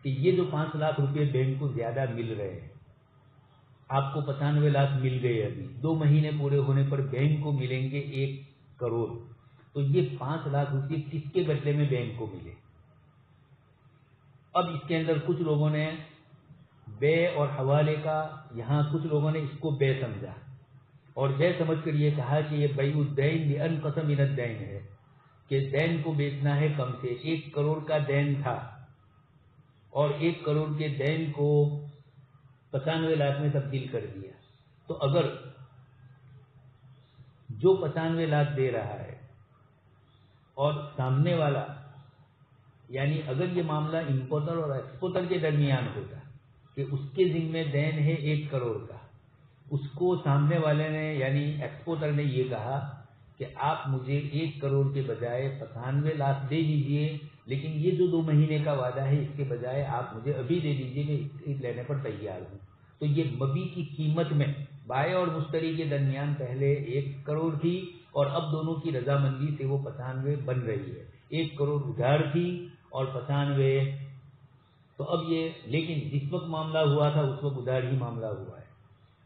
کہ یہ جو 5 لاکھ روپے بینک کو زیادہ مل رہے ہیں، آپ کو 95 لاکھ مل گئے، ابھی 2 مہینے پورے ہونے پر بینک کو ملیں گے 1 کروڑ. تو یہ 5 لاکھ روپے کس کے بدلے میں بینک کو ملے. اب اس کے اندر کچھ لوگوں نے بے اور حوالے کا، یہاں کچھ لوگوں نے اس کو بے سمجھا اور بے سمجھ کر یہ کہا کہ یہ بیع الدین بأنقص من الدین ہے، کہ دین کو بیچنا ہے کم سے. 1 کروڑ کا دین تھا اور 1 کروڑ کے دین کو 95 لاکھ میں تبدیل کر دیا. تو اگر جو 95 لاکھ دے رہا ہے اور سامنے والا، یعنی اگر یہ معاملہ امپورٹر اور ایکسپورٹر کے درمیان ہوتا کہ اس کے ذمہ دین ہے 1 کروڑ کا، اس کو سامنے والے نے یعنی ایکسپورٹر نے یہ کہا کہ آپ مجھے 1 کروڑ کے بجائے 95 لاکھ دے دیجئے، لیکن یہ جو 2 مہینے کا وعدہ ہے اس کے بجائے آپ مجھے ابھی دے دیجئے، میں اس لینے پر تیار ہوں. تو یہ مبی کی قیمت میں بائع اور مشتری کے درمیان پہلے 1 کروڑ تھی اور اب دونوں کی رضامندی سے وہ 95 بن رہی ہے. 1 کروڑ ادھار تھی اور 95 تو اب یہ لیکن جس وقت معاملہ ہوا تھا اس وقت ادھار ہی معاملہ ہوا ہے.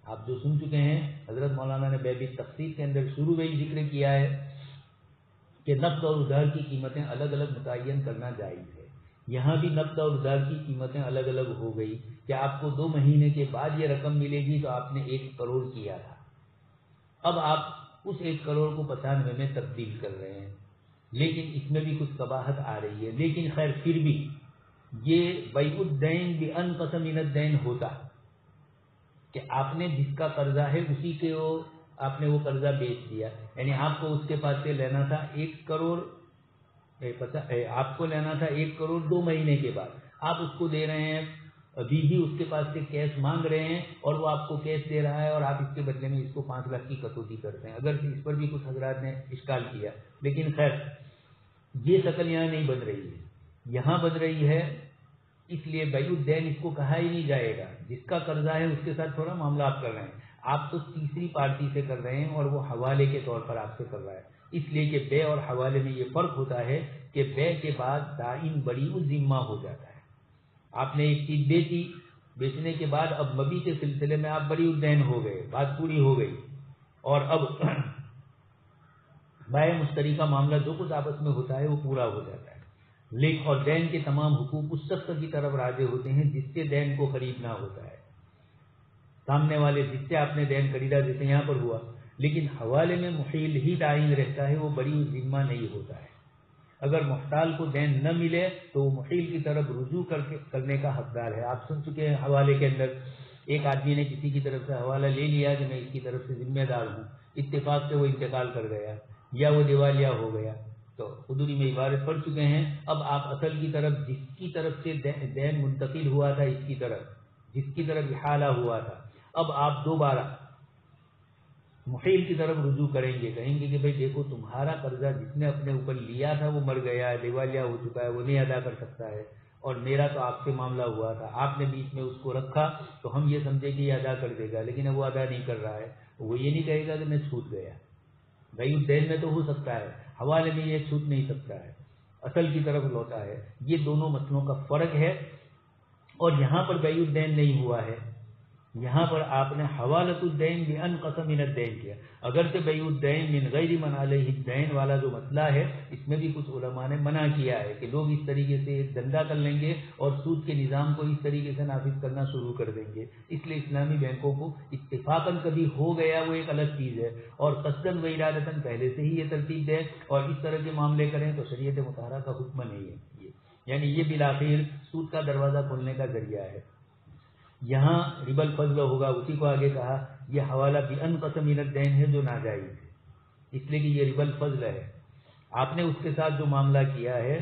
آپ جو سن چکے ہیں حضرت مولانا نے باب التقسیط کے اندر شروع میں ہی ذکر کیا ہے کہ نقد اور ادھار کی قیمتیں الگ الگ متعین کرنا جائز ہے. یہاں بھی نقد اور ادھار کی قیمتیں الگ الگ ہو گئی کہ آپ کو 2 مہینے کے بعد یہ رقم ملے گی تو آپ نے 1 کروڑ کیا تھا، اب آپ اس 1 کروڑ کو 95 میں تبدیل کر رہے ہیں، لیکن اس میں بھی کچھ قباحت آ رہی ہے. لیکن خیر پھر بھی یہ بیع الدین بانقص من الدین ہوتا کہ آپ نے جس کا قرضہ ہے اسی کے آپ نے وہ قرضہ بیچ دیا. یعنی آپ کو اس کے پاس سے لینا تھا 1 کروڑ، آپ کو لینا تھا 1 کروڑ 2 مہینے کے بعد، آپ اس کو دے رہے ہیں، ابھی بھی اس کے پاس سے کیش مانگ رہے ہیں اور وہ آپ کو کیش دے رہا ہے اور آپ اس کے بدلے میں اس کو 5 لاکھ کی کٹوتی کرتے ہیں. اگر اس پر بھی کچھ حضرات نے اشکال کیا، لیکن خیر یہ شکل یہاں نہیں بن رہی ہے، یہاں بن رہی ہے. اس لیے بیع الدین اس کو کہا ہی نہیں جائے گا. جس کا قرضہ ہے اس کے ساتھ تھوڑا معاملہ آپ کر رہے ہیں، آپ تو تیسری پارٹی سے کر رہے ہیں اور وہ حوالے کے طور پر آپ سے کر رہا ہے. اس لیے کہ بے اور حوالے میں یہ فرق ہوتا ہے کہ بے کے بعد دائن بریء الذمہ ہو جاتا ہے. آپ نے ایک چیز بیچی، بیچنے کے بعد اب مبی کے سلسلے میں آپ بریء الدین ہو گئے، بات پوری ہو گئی، اور اب بائع مشتری کا معاملہ جو کچھ آپس میں ہوتا ہے وہ پورا ہو جاتا ہے. لیکن اور دین کے تمام حقوق اس شخص کی طرف راجع ہوتے ہیں جس سے دین کو خریدنا ہوتا ہے. سامنے والے جس سے آپ نے دین خریدا، جیسے یہاں پر ہوا، لیکن حوالے میں محیل ہی تعین رہتا ہے، وہ بریء الذمہ نہیں ہوتا ہے. اگر محتال کو دین نہ ملے تو وہ محیل کی طرف رجوع کرنے کا حقدار ہے. آپ سن چکے ہیں حوالے کے اندر ایک آدمی نے کسی کی طرف سے حوالہ لے لیا کہ میں اس کی طرف سے ذمہ دار ہوں، اتفاق سے وہ انتقال کر گیا یا وہ دیوالیہ ہو گیا، تو حضوری میں عبارت پڑھ چکے ہیں. اب آپ اصل کی طرف جس کی طرف سے دین منتقل ہوا تھا، اس کی طرف جس کی طرف احالہ ہوا تھا، اب آپ دوبارہ محیل کی طرف رجوع کریں گے، کہیں گے کہ بھئی دیکھو تمہارا قرضہ جس نے اپنے اوپر لیا تھا وہ مر گیا ہے، دیوالیہ ہو چکا ہے، وہ نہیں ادا کر سکتا ہے، اور میرا تو آپ سے معاملہ ہوا تھا، آپ نے بیچ میں اس کو رکھا تو ہم یہ سمجھے کہ یہ ادا کر دے گا، لیکن اب وہ ادا نہیں کر رہا ہے. وہ یہ نہیں کہے گا کہ میں چھوٹ گیا. بیع الدین میں تو ہو سکتا ہے، حوالے میں یہ چھوٹ نہیں سکتا ہے، اصل کی طرف لوٹا ہے. یہ دونوں مسئلوں کا فرق ہے. اور یہاں پر بیع الدین نہیں ہوا ہے، یہاں پر آپ نے حوالۃ الدین بانقص من الدین کیا. اگرچہ بیع الدین من غیر من علیہ الدین والا جو مسئلہ ہے، اس میں بھی کچھ علماء نے منع کیا ہے کہ لوگ اس طریقے سے ایک دھندا کر لیں گے اور سود کے نظام کو اس طریقے سے نافذ کرنا شروع کر دیں گے. اس لیے اسلامی بینکوں کو اتفاقاً کبھی ہو گیا وہ ایک الگ چیز ہے، اور قصداً و ارادتاً پہلے سے ہی یہ ترتیب دے اور اس طرح کے معاملے کریں تو شریعت مطہرہ کا حکم نہیں ہے. یعنی یہ بالآخر سود کا دروازہ کھولنے کا ذریعہ ہے. یہاں ربا الفضل ہوگا، اسی کو آگے کہا یہ حوالہ بانقص من الدین ہے جو ناجائز ہے، اس لیے کہ یہ ربا الفضل ہے. آپ نے اس کے ساتھ جو معاملہ کیا ہے،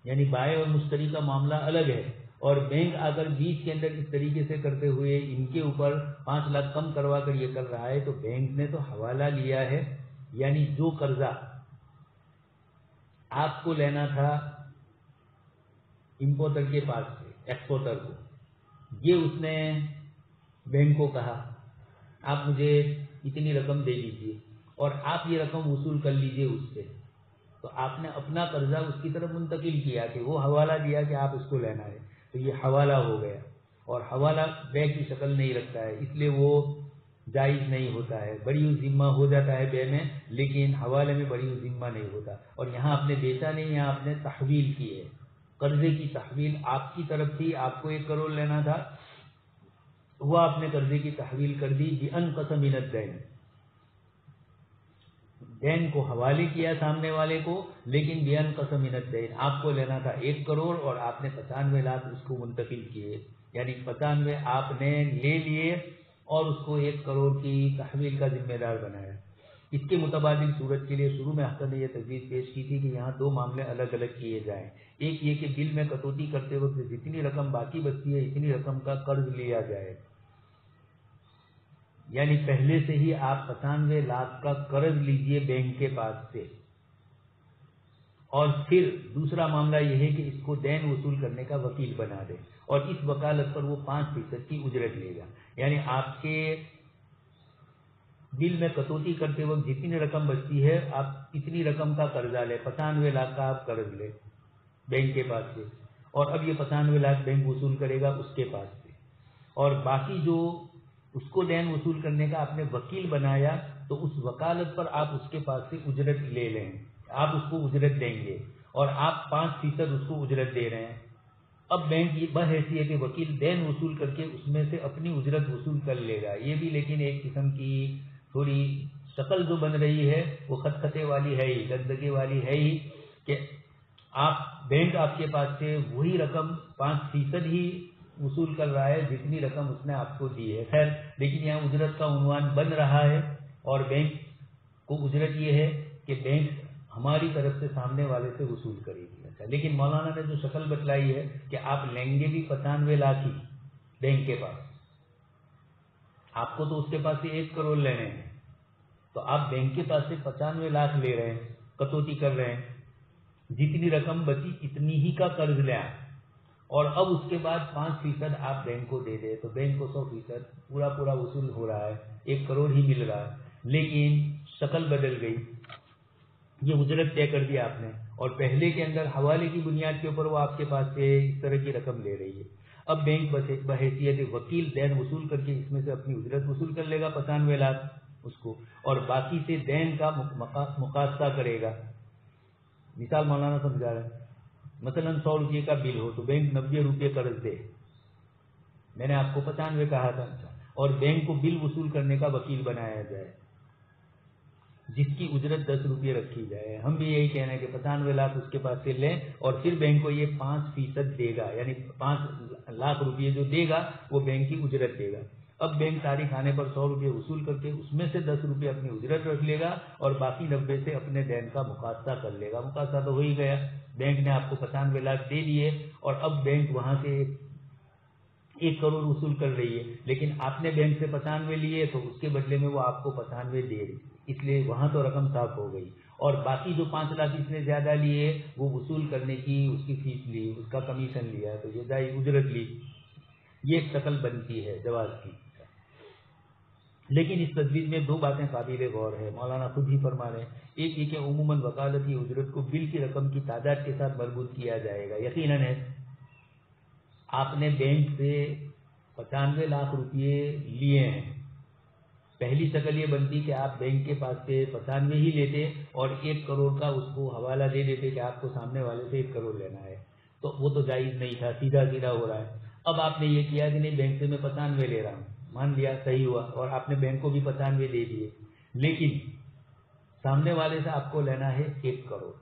یعنی بائع اور مشتری کا معاملہ الگ ہے، اور بینک آ کر بیچ کے اندر اس طریقے سے کرتے ہوئے ان کے اوپر 5 لاکھ کم کروا کر یہ کر رہا ہے، تو بینک نے تو حوالہ لیا ہے. یعنی جو قرضہ آپ کو لینا تھا امپورٹر کے پاس سے ایکسپورٹر کو، یہ اس نے بینک کو کہا آپ مجھے اتنی رقم دے دیجیے اور آپ یہ رقم وصول کر لیجیے اس سے. تو آپ نے اپنا قرضہ اس کی طرف منتقل کیا کہ وہ حوالہ دیا کہ آپ اس کو لینا ہے، تو یہ حوالہ ہو گیا. اور حوالہ بے کی شکل نہیں رکھتا ہے، اس لیے وہ جائز نہیں ہوتا ہے. بریء الذمہ ہو جاتا ہے بے میں، لیکن حوالے میں بریء الذمہ نہیں ہوتا. اور یہاں آپ نے بیچا نہیں، یہاں آپ نے تحویل کی ہے، قرضے کی تحویل آپ کی طرف تھی، آپ کو 1 کروڑ لینا تھا، وہ آپ نے قرضے کی تحویل کر دی بانقص من الدین. دین کو حوالے کیا سامنے والے کو، لیکن بانقص من الدین آپ کو لینا تھا 1 کروڑ اور آپ نے 95 لاکھ اس کو منتقل کیے، یعنی 95 آپ نے لے لیے اور اس کو 1 کروڑ کی تحویل کا ذمہ دار بنایا. اس کے متبادل صورت کے لیے شروع میں حسن نے یہ تجویز پیش کی تھی کہ یہاں 2 معاملے الگ الگ کیے جائیں. ایک یہ کہ بل میں کٹوتی کرتے وقت جتنی رقم باقی بچتی ہے اتنی رقم کا قرض لیا جائے، یعنی پہلے سے ہی آپ 95 لاکھ کا قرض لیجئے بینک کے پاس سے. اور پھر دوسرا معاملہ یہ ہے کہ اس کو دین وصول کرنے کا وکیل بنا دیں اور اس وکالت پر وہ 5% کی اجرت لے گا. یعنی آپ کے بل میں کٹوتی کرتے وقت جتنی رقم بچتی ہے آپ اتنی رقم کا قرضہ لیں، 95 لاکھ کا آپ قرض لیں بینک کے پاس سے، اور اب یہ 95 لاکھ بینک وصول کرے گا اس کے پاس سے، اور باقی جو اس کو دین وصول کرنے کا آپ نے وکیل بنایا تو اس وکالت پر آپ اس کے پاس سے اجرت لے لیں، آپ اس کو اجرت دیں گے اور آپ 5% اس کو اجرت دے رہے ہیں۔ اب بینک یہ بحیثیت وکیل دین وصول کر کے اس میں سے اپنی اجرت وصول کر لے گا۔ یہ بھی لیکن ایک قسم کی تھوڑی شکل جو بن رہی ہے وہ خطخطے والی ہے ہی، گندگی والی ہے ہی، کہ بینک آپ کے پاس سے وہی رقم 5% ہی وصول کر رہا ہے جتنی رقم اس نے آپ کو دی ہے۔ خیر، لیکن یہاں اجرت کا عنوان بن رہا ہے اور بینک کو اجرت یہ ہے کہ بینک ہماری طرف سے سامنے والے سے وصول کرے گی۔ اچھا، لیکن مولانا نے جو شکل بتلائی ہے کہ آپ لیں گے بھی 95 لاکھ ہی بینک کے پاس، آپ کو تو اس کے پاس سے 1 کروڑ لینے ہیں، تو آپ بینک کے پاس سے 95 لاکھ لے رہے ہیں، کٹوتی کر رہے ہیں، جتنی رقم بچی اتنی ہی کا قرض لیں اور اب اس کے بعد 5% آپ بینک کو دے دیں تو بینک کو 100% پورا وصول ہو رہا ہے، 1 کروڑ ہی مل رہا ہے، لیکن شکل بدل گئی۔ یہ اجرت طے کر دیا آپ نے اور پہلے کے اندر حوالے کی بنیاد کے اوپر وہ آپ کے پاس سے اس طرح کی رقم لے رہی ہے۔ اب بینک بحیثیت وکیل دین وصول کر کے اس میں سے اپنی اجرت وصول کر لے گا 95 لاکھ اس کو، اور باقی سے دین کا مقاصہ کرے گا۔ مثال مولانا سمجھا رہے ہیں، مثلا 100 روپے کا بل ہو تو بینک 90 روپے قرض دے، میں نے آپ کو 95 کہا تھا، اور بینک کو بل وصول کرنے کا وکیل بنایا جائے جس کی اجرت 10 روپے رکھی جائے۔ ہم بھی یہی کہنا ہے کہ 95 لاکھ اس کے پاس سے لیں اور پھر بینک کو یہ 5% دے گا، یعنی 5 لاکھ روپے جو دے گا وہ بینک کی اجرت دے گا۔ اب بینک تاریخ آنے پر 100 روپے وصول کر کے اس میں سے 10 روپے اپنی اجرت رکھ لے گا اور باقی 90 سے اپنے دین کا مقاصہ کر لے گا۔ مقاصہ تو ہو ہی گیا، بینک نے آپ کو 95 لاکھ دے دیے اور اب بینک وہاں سے 1 کروڑ وصول کر رہی ہے، لیکن آپ نے بینک سے 95 لیے تو اس کے بدلے میں وہ آپ کو 95 دے رہی، اس لیے وہاں تو رقم صاف ہو گئی، اور باقی جو 5 لاکھ اس نے زیادہ لیے وہ وصول کرنے کی اس کی فیس لی، اس کا کمیشن لیا، تو یہ جائے اجرت لی، یہ ایک شکل بنتی ہے جواز کی۔ لیکن اس تجویز میں 2 باتیں قابل غور ہے، مولانا خود ہی فرما رہے ہیں۔ ایک یہ کہ عموماً وکالتی اجرت کو بل کی رقم کی تعداد کے ساتھ مربوط کیا جائے گا۔ یقیناً ہے آپ نے بینک سے 95 لاکھ روپے لیے ہیں، پہلی شکل یہ بنتی کہ آپ بینک کے پاس سے 95 ہی لیتے اور 1 کروڑ کا اس کو حوالہ دے دیتے کہ آپ کو سامنے والے سے 1 کروڑ لینا ہے، تو وہ تو جائز نہیں تھا، سیدھا ہو رہا ہے۔ اب آپ نے یہ کیا کہ نہیں، بینک سے میں 95 لے رہا ہوں، مان لیا، صحیح ہوا، اور آپ نے بینک کو بھی 95 دے دیے، لیکن سامنے والے سے آپ کو لینا ہے 1 کروڑ،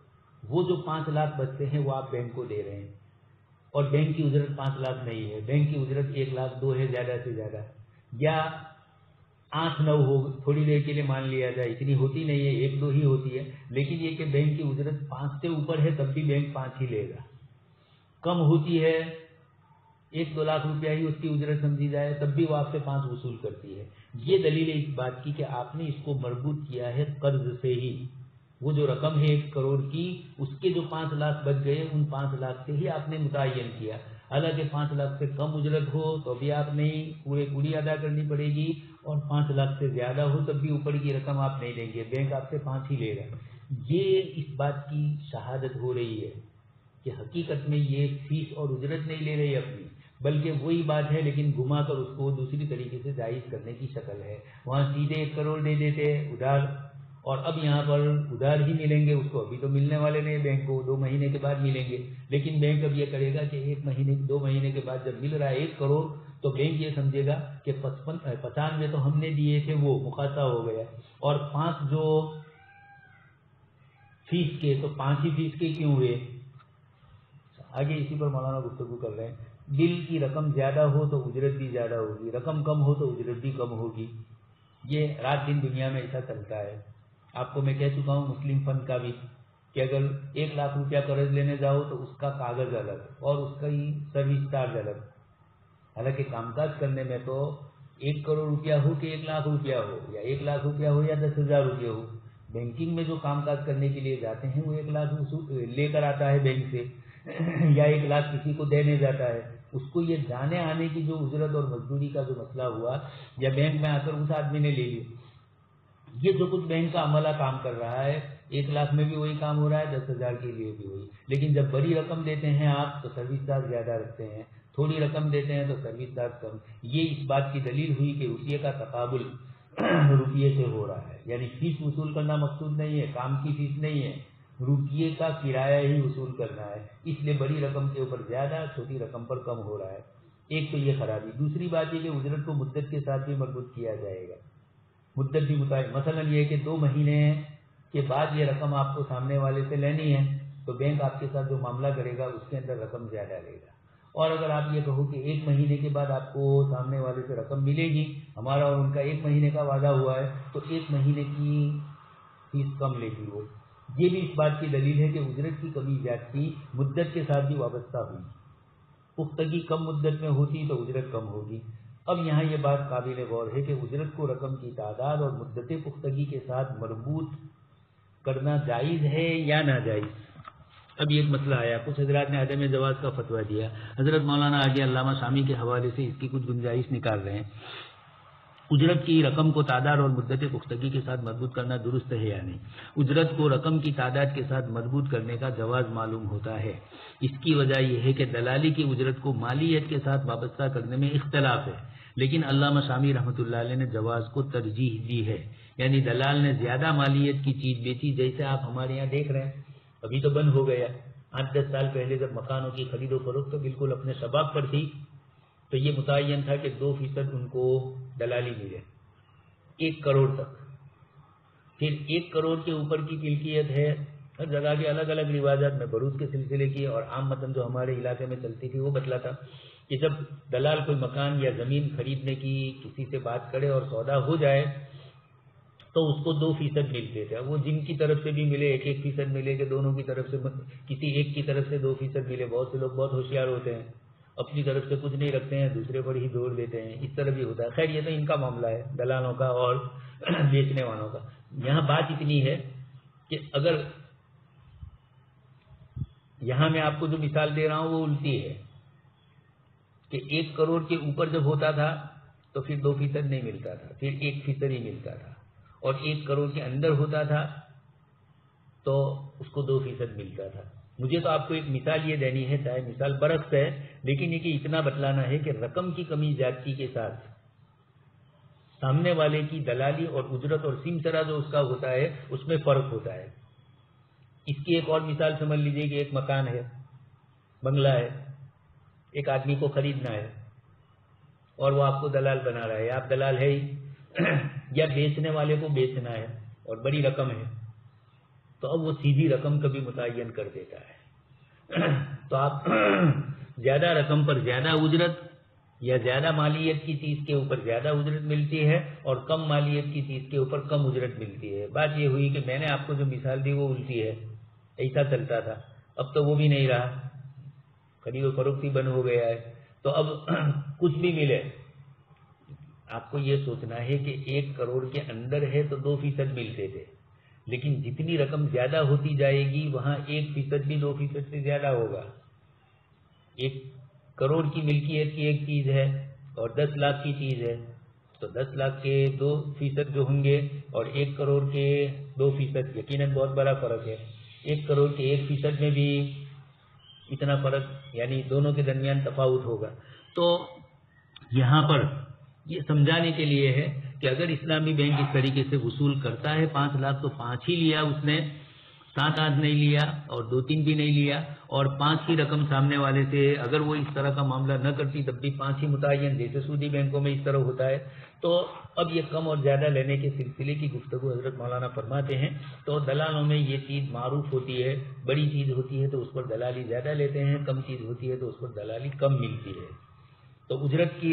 وہ جو 5 لاکھ بچتے ہیں وہ آپ بینک کو دے رہے ہیں، اور بینک کی اجرت 5 لاکھ نہیں ہے، بینک کی اجرت 1 لاکھ 2 ہے زیادہ سے زیادہ، یا 8-9 ہو، تھوڑی دیر کے لیے مان لیا جائے، اتنی ہوتی نہیں ہے، 1-2 ہی ہوتی ہے، لیکن یہ کہ بینک کی اجرت 5 سے اوپر ہے تب بھی بینک 5 ہی لے گا، کم ہوتی ہے 1-2 لاکھ روپیہ ہی اس کی اجرت سمجھی جائے تب بھی وہ آپ سے 5 وصول کرتی ہے۔ یہ دلیل ہے اس بات کی کہ آپ نے اس کو مربوط کیا ہے قرض سے ہی، وہ جو رقم ہے 1 کروڑ کی، اس کے جو 5 لاکھ بچ گئے ان 5 لاکھ سے ہی آپ نے متعین کیا، حالانکہ 5 لاکھ سے کم اجرت ہو تو بھی آپ نہیں پوری ادا کرنی پڑے گی، اور 5 لاکھ سے زیادہ ہو تب بھی اوپر کی رقم آپ نہیں دیں گے، بینک آپ سے 5 ہی لے گا۔ یہ اس بات کی شہادت ہو رہی ہے کہ حقیقت میں یہ فیس اور اجرت نہیں لے رہی اپنی، بلکہ وہی بات ہے لیکن گھما کر اس کو دوسری طریقے سے جائز کرنے کی شکل ہے۔ وہاں سیدھے 1 کروڑ دے دیتے ادھار، اور اب یہاں پر ادھار ہی ملیں گے اس کو، ابھی تو ملنے والے نہیں، بینک کو 2 مہینے کے بعد ملیں گے، لیکن بینک اب یہ کرے گا کہ 1 مہینے 2 مہینے کے بعد جب مل رہا ہے 1 کروڑ تو بینک یہ سمجھے گا کہ 95 تو ہم نے دیے تھے وہ مقاصہ ہو گیا، اور 5 جو فیس کے تو 5 ہی فیس کے کیوں ہوئے۔ آگے اسی پر مولانا گفتگو کر رہے ہیں، بل کی رقم زیادہ ہو تو اجرت بھی زیادہ ہوگی، رقم کم ہو تو اجرت بھی کم ہوگی، یہ رات دن دنیا میں ایسا چلتا ہے۔ آپ کو میں کہہ چکا ہوں مسلم فنڈ کا بھی کہ اگر 1 لاکھ روپیہ قرض لینے جاؤ تو اس کا کاغذ الگ اور اس کا ہی سروس چارج الگ، حالانکہ کام کاج کرنے میں تو 1 کروڑ روپیہ ہو کہ 1 لاکھ روپیہ ہو، یا 1 لاکھ روپیہ ہو یا 10,000 روپیہ ہو، بینکنگ میں جو کام کاج کرنے کے لیے جاتے ہیں وہ 1 لاکھ لے کر آتا ہے بینک سے، یا 1 لاکھ کسی کو دینے جاتا ہے، اس کو یہ جانے آنے کی جو اجرت اور مزدوری کا جو مسئلہ ہوا یا بینک میں آ کر اس آدمی نے لے لی، یہ جو کچھ بینک کا عملہ کام کر رہا ہے 1 لاکھ میں بھی وہی کام ہو رہا ہے، 10,000 کے لیے بھی وہی. لیکن جب بڑی رقم دیتے ہیں آپ تو سروس چارج زیادہ رکھتے ہیں، تھوڑی رقم دیتے ہیں تو سروس چارج کم. یہ اس بات کی دلیل ہوئی کہ روپیے کا تقابل روپیے سے ہو رہا ہے. یعنی فیس وصول کرنا مقصود نہیں ہے، کام کی فیس نہیں ہے، روپیے کا کرایہ ہی وصول کرنا ہے. اس لیے بڑی رقم کے اوپر زیادہ، چھوٹی رقم پر کم ہو رہا ہے. ایک تو یہ خرابی. دوسری بات یہ کہ اجرت کو مدت کے ساتھ بھی مربوط کیا جائے گا. مدت بھی مطابق، مثلا یہ کہ 2 مہینے کے بعد یہ رقم آپ کو سامنے والے سے لینی ہے تو بینک آپ کے ساتھ جو معاملہ کرے گا اس کے اندر رقم زیادہ لے گا. اور اگر آپ یہ کہو کہ 1 مہینے کے بعد آپ کو سامنے والے سے رقم ملے گی، ہمارا اور ان کا 1 مہینے کا وعدہ ہوا ہے، تو 1 مہینے کی فیس کم لے گی وہ. یہ بھی اس بات کی دلیل ہے کہ اجرت کی کمی زیادتی مدت کے ساتھ بھی وابستہ ہوئی. پختگی کم مدت میں ہوتی تو اجرت کم ہوگی. اب یہاں یہ بات قابل غور ہے کہ اجرت کو رقم کی تعداد اور مدت پختگی کے ساتھ مربوط کرنا جائز ہے یا ناجائز. اب یہ ایک مسئلہ آیا، کچھ حضرات نے عدم جواز کا فتویٰ دیا. حضرت مولانا آگے علامہ شامی کے حوالے سے اس کی کچھ گنجائش نکال رہے ہیں. اجرت کی رقم کو تعداد اور مدت پختگی کے ساتھ مربوط کرنا درست ہے یا نہیں؟ اجرت کو رقم کی تعداد کے ساتھ مربوط کرنے کا جواز معلوم ہوتا ہے. اس کی وجہ یہ ہے کہ دلالی کی اجرت کو مالیت کے ساتھ وابستہ کرنے میں اختلاف ہے، لیکن علامہ شامی رحمۃ اللہ علیہ نے جواز کو ترجیح دی ہے. یعنی دلال نے زیادہ مالیت کی چیز بیچی، جیسے آپ ہمارے یہاں دیکھ رہے ہیں ابھی تو بند ہو گیا. 8-10 سال پہلے جب مکانوں کی خرید و فروخت تو بالکل اپنے شباب پر تھی تو یہ متعین تھا کہ 2% ان کو دلالی ملے 1 کروڑ تک. پھر 1 کروڑ کے اوپر کی ملکیت ہے. ہر جگہ کے الگ الگ رواجات میں بروز کے سلسلے کی اور عام متن جو ہمارے علاقے میں چلتی تھی وہ بتلاتا کہ جب دلال کوئی مکان یا زمین خریدنے کی کسی سے بات کرے اور سودا ہو جائے تو اس کو 2% ملتے تھے. وہ جن کی طرف سے بھی ملے 1-1% ملے کہ دونوں کی طرف سے، کسی ایک کی طرف سے 2% ملے. بہت سے لوگ بہت ہوشیار ہوتے ہیں، اپنی طرف سے کچھ نہیں رکھتے ہیں، دوسرے پر ہی دوڑ دیتے ہیں. اس طرح بھی ہوتا ہے. خیر یہ تو ان کا معاملہ ہے، دلالوں کا اور بیچنے والوں کا. یہاں بات اتنی ہے کہ اگر یہاں میں آپ کو جو مثال دے رہا ہوں وہ الٹی ہے کہ 1 کروڑ کے اوپر جب ہوتا تھا تو پھر 2% نہیں ملتا تھا، پھر 1% ہی ملتا تھا. اور 1 کروڑ کے اندر ہوتا تھا تو اس کو 2% ملتا تھا. مجھے تو آپ کو ایک مثال یہ دینی ہے، چاہے مثال برعکس ہے، لیکن یہ کہ اتنا بتلانا ہے کہ رقم کی کمی زیادتی کے ساتھ سامنے والے کی دلالی اور اجرت اور سمسرہ جو اس کا ہوتا ہے اس میں فرق ہوتا ہے. اس کی ایک اور مثال سمجھ لیجئے کہ ایک مکان ہے، بنگلہ ہے، ایک آدمی کو خریدنا ہے اور وہ آپ کو دلال بنا رہا ہے. آپ دلال ہے ہی یا بیچنے والے کو بیچنا ہے اور بڑی رقم ہے تو اب وہ سیدھی رقم کبھی متعین کر دیتا ہے. تو آپ زیادہ رقم پر زیادہ اجرت یا زیادہ مالیت کی چیز کے اوپر زیادہ اجرت ملتی ہے اور کم مالیت کی چیز کے اوپر کم اجرت ملتی ہے. بات یہ ہوئی کہ میں نے آپ کو جو مثال دی وہ الٹی ہے. ایسا چلتا تھا، اب تو وہ بھی نہیں رہا، خرید و فروخت ہی بند ہو گیا ہے. تو اب کچھ بھی ملے آپ کو یہ سوچنا ہے کہ 1 کروڑ کے اندر ہے تو 2% ملتے تھے، لیکن جتنی رقم زیادہ ہوتی جائے گی وہاں 1% بھی 2% سے زیادہ ہوگا. 1 کروڑ کی ملکیت کی ایک چیز ہے اور 10 لاکھ کی چیز ہے تو 10 لاکھ کے 2% جو ہوں گے اور 1 کروڑ کے 2% یقیناً بہت بڑا فرق ہے. 1 کروڑ کے 1% میں بھی اتنا فرق، یعنی دونوں کے درمیان تفاوت ہوگا. تو یہاں پر یہ سمجھانے کے لیے ہے کہ اگر اسلامی بینک اس طریقے سے وصول کرتا ہے 5 لاکھ تو 5 ہی لیا اس نے، 7-8 نہیں لیا اور 2-3 بھی نہیں لیا. اور 5 کی رقم سامنے والے سے اگر وہ اس طرح کا معاملہ نہ کرتی تب بھی 5 ہی متعین، جیسے سودی بینکوں میں اس طرح ہوتا ہے. تو اب یہ کم اور زیادہ لینے کے سلسلے کی گفتگو حضرت مولانا فرماتے ہیں. تو دلالوں میں یہ چیز معروف ہوتی ہے، بڑی چیز ہوتی ہے تو اس پر دلالی زیادہ لیتے ہیں، کم چیز ہوتی ہے تو اس پر دلالی کم ملتی ہے. تو اجرت کو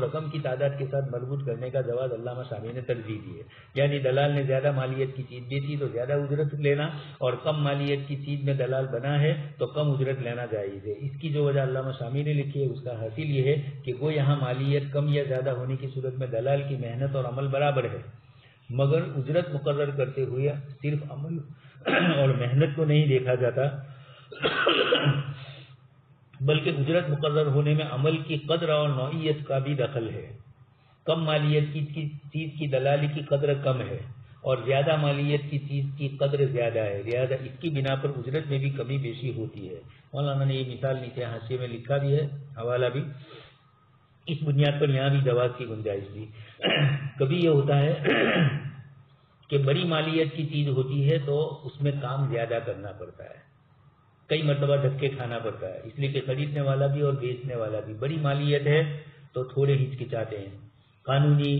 رقم کی تعداد کے ساتھ مربوط کرنے کا جواز علامہ شامی نے ترجیح دی ہے. یعنی دلال نے زیادہ مالیت کی چیز بیچی تو زیادہ اجرت لینا، اور کم مالیت کی چیز میں دلال بنا ہے تو کم اجرت لینا جائز ہے. اس کی جو وجہ علامہ شامی نے لکھی ہے اس کا حاصل یہ ہے کہ وہ یہاں مالیت کم یا زیادہ ہونے کی صورت میں دلال کی محنت اور عمل برابر ہے، مگر اجرت مقرر کرتے ہوئے صرف عمل اور محنت کو نہیں دیکھا جاتا بلکہ اجرت مقرر ہونے میں عمل کی قدر اور نوعیت کا بھی دخل ہے. کم مالیت کی چیز کی دلالی کی قدر کم ہے اور زیادہ مالیت کی چیز کی قدر زیادہ ہے، لہذا اس کی بنا پر اجرت میں بھی کمی بیشی ہوتی ہے۔ مولانا نے یہ مثال نیچے حاشیے میں لکھا بھی ہے، حوالہ بھی، اس بنیاد پر یہاں بھی جواز کی گنجائش دی۔ کبھی یہ ہوتا ہے کہ بڑی مالیت کی چیز ہوتی ہے تو اس میں کام زیادہ کرنا پڑتا ہے، کئی مرتبہ دھکے کھانا پڑتا ہے، اس لیے کہ خریدنے والا بھی اور بیچنے والا بھی۔ بڑی مالیت ہے تو تھوڑے ہچکچاتے ہیں، قانونی،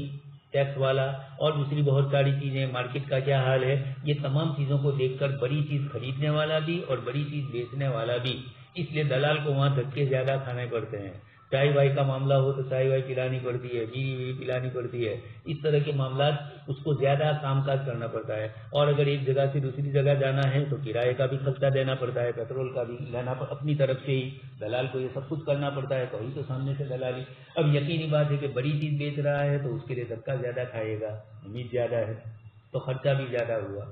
ٹیکس والا اور دوسری بہت ساری چیزیں، مارکیٹ کا کیا حال ہے، یہ تمام چیزوں کو دیکھ کر بڑی چیز خریدنے والا بھی اور بڑی چیز بیچنے والا بھی، اس لیے دلال کو وہاں دھکے زیادہ کھانے پڑتے ہیں۔ چائے وائی کا معاملہ ہو تو چائے وائی پلانی پڑتی ہے، بیوی بیوی پلانی پڑتی ہے، اس طرح کے معاملات اس کو زیادہ کام کاج کرنا پڑتا ہے۔ اور اگر ایک جگہ سے دوسری جگہ جانا ہے تو کرائے کا بھی خرچہ دینا پڑتا ہے، پیٹرول کا بھی لینا اپنی طرف سے ہی، دلال کو یہ سب کچھ کرنا پڑتا ہے، کوئی تو سامنے سے دلالی۔ اب یقینی بات ہے کہ بڑی چیز بیچ رہا ہے تو اس کے لیے دھکا زیادہ کھائے گا، امید زیادہ ہے تو خرچہ بھی زیادہ ہوا۔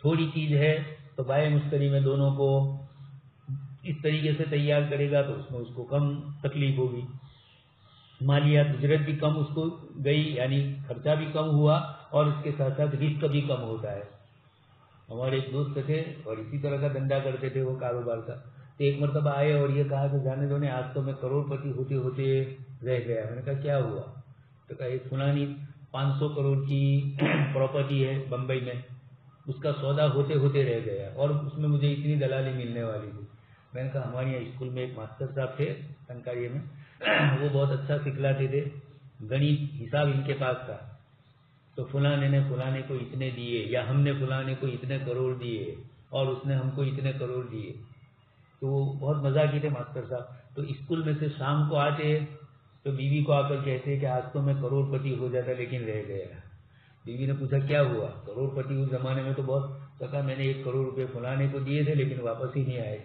تھوڑی چیز ہے تو بائع مشتری میں دونوں کو اس طریقے سے تیار کرے گا تو اس میں اس کو کم تکلیف ہوگی، مالیات اجرت بھی کم اس کو گئی، یعنی خرچہ بھی کم ہوا اور اس کے ساتھ ساتھ رسک بھی کم ہوتا ہے۔ ہمارے ایک دوست تھے اور اسی طرح کا دھندا کرتے تھے وہ کاروبار کا، تو ایک مرتبہ آئے اور یہ کہا کہ جانے دو نے، آج تو میں کروڑ پتی ہوتے ہوتے رہ گیا۔ میں نے کہا کیا ہوا؟ تو کہا ایک فلانی 500 کروڑ کی پراپرٹی ہے بمبئی میں، اس کا سودا ہوتے ہوتے رہ گیا اور اس میں مجھے اتنی دلالی ملنے والی تھی۔ میں نے کہا ہمارے یہاں اسکول میں ایک ماسٹر صاحب تھے تنکاریہ میں، وہ بہت اچھا سکھلاتے تھے، گنت حساب ان کے پاس تھا، تو فلانے نے فلانے کو اتنے دیے یا ہم نے فلانے کو اتنے کروڑ دیے اور اس نے ہم کو اتنے کروڑ دیے، تو وہ بہت مزاقی تھے ماسٹر صاحب۔ تو اسکول میں سے شام کو آتے تو بیوی کو آ کر کہتے کہ آج تو میں کروڑ پتی ہو جاتا لیکن رہ گیا۔ بیوی نے پوچھا کیا ہوا؟ کروڑ پتی اس زمانے میں تو بہت، کہا میں نے 1 کروڑ روپے فلانے کو دیے تھے لیکن واپس ہی نہیں آئے،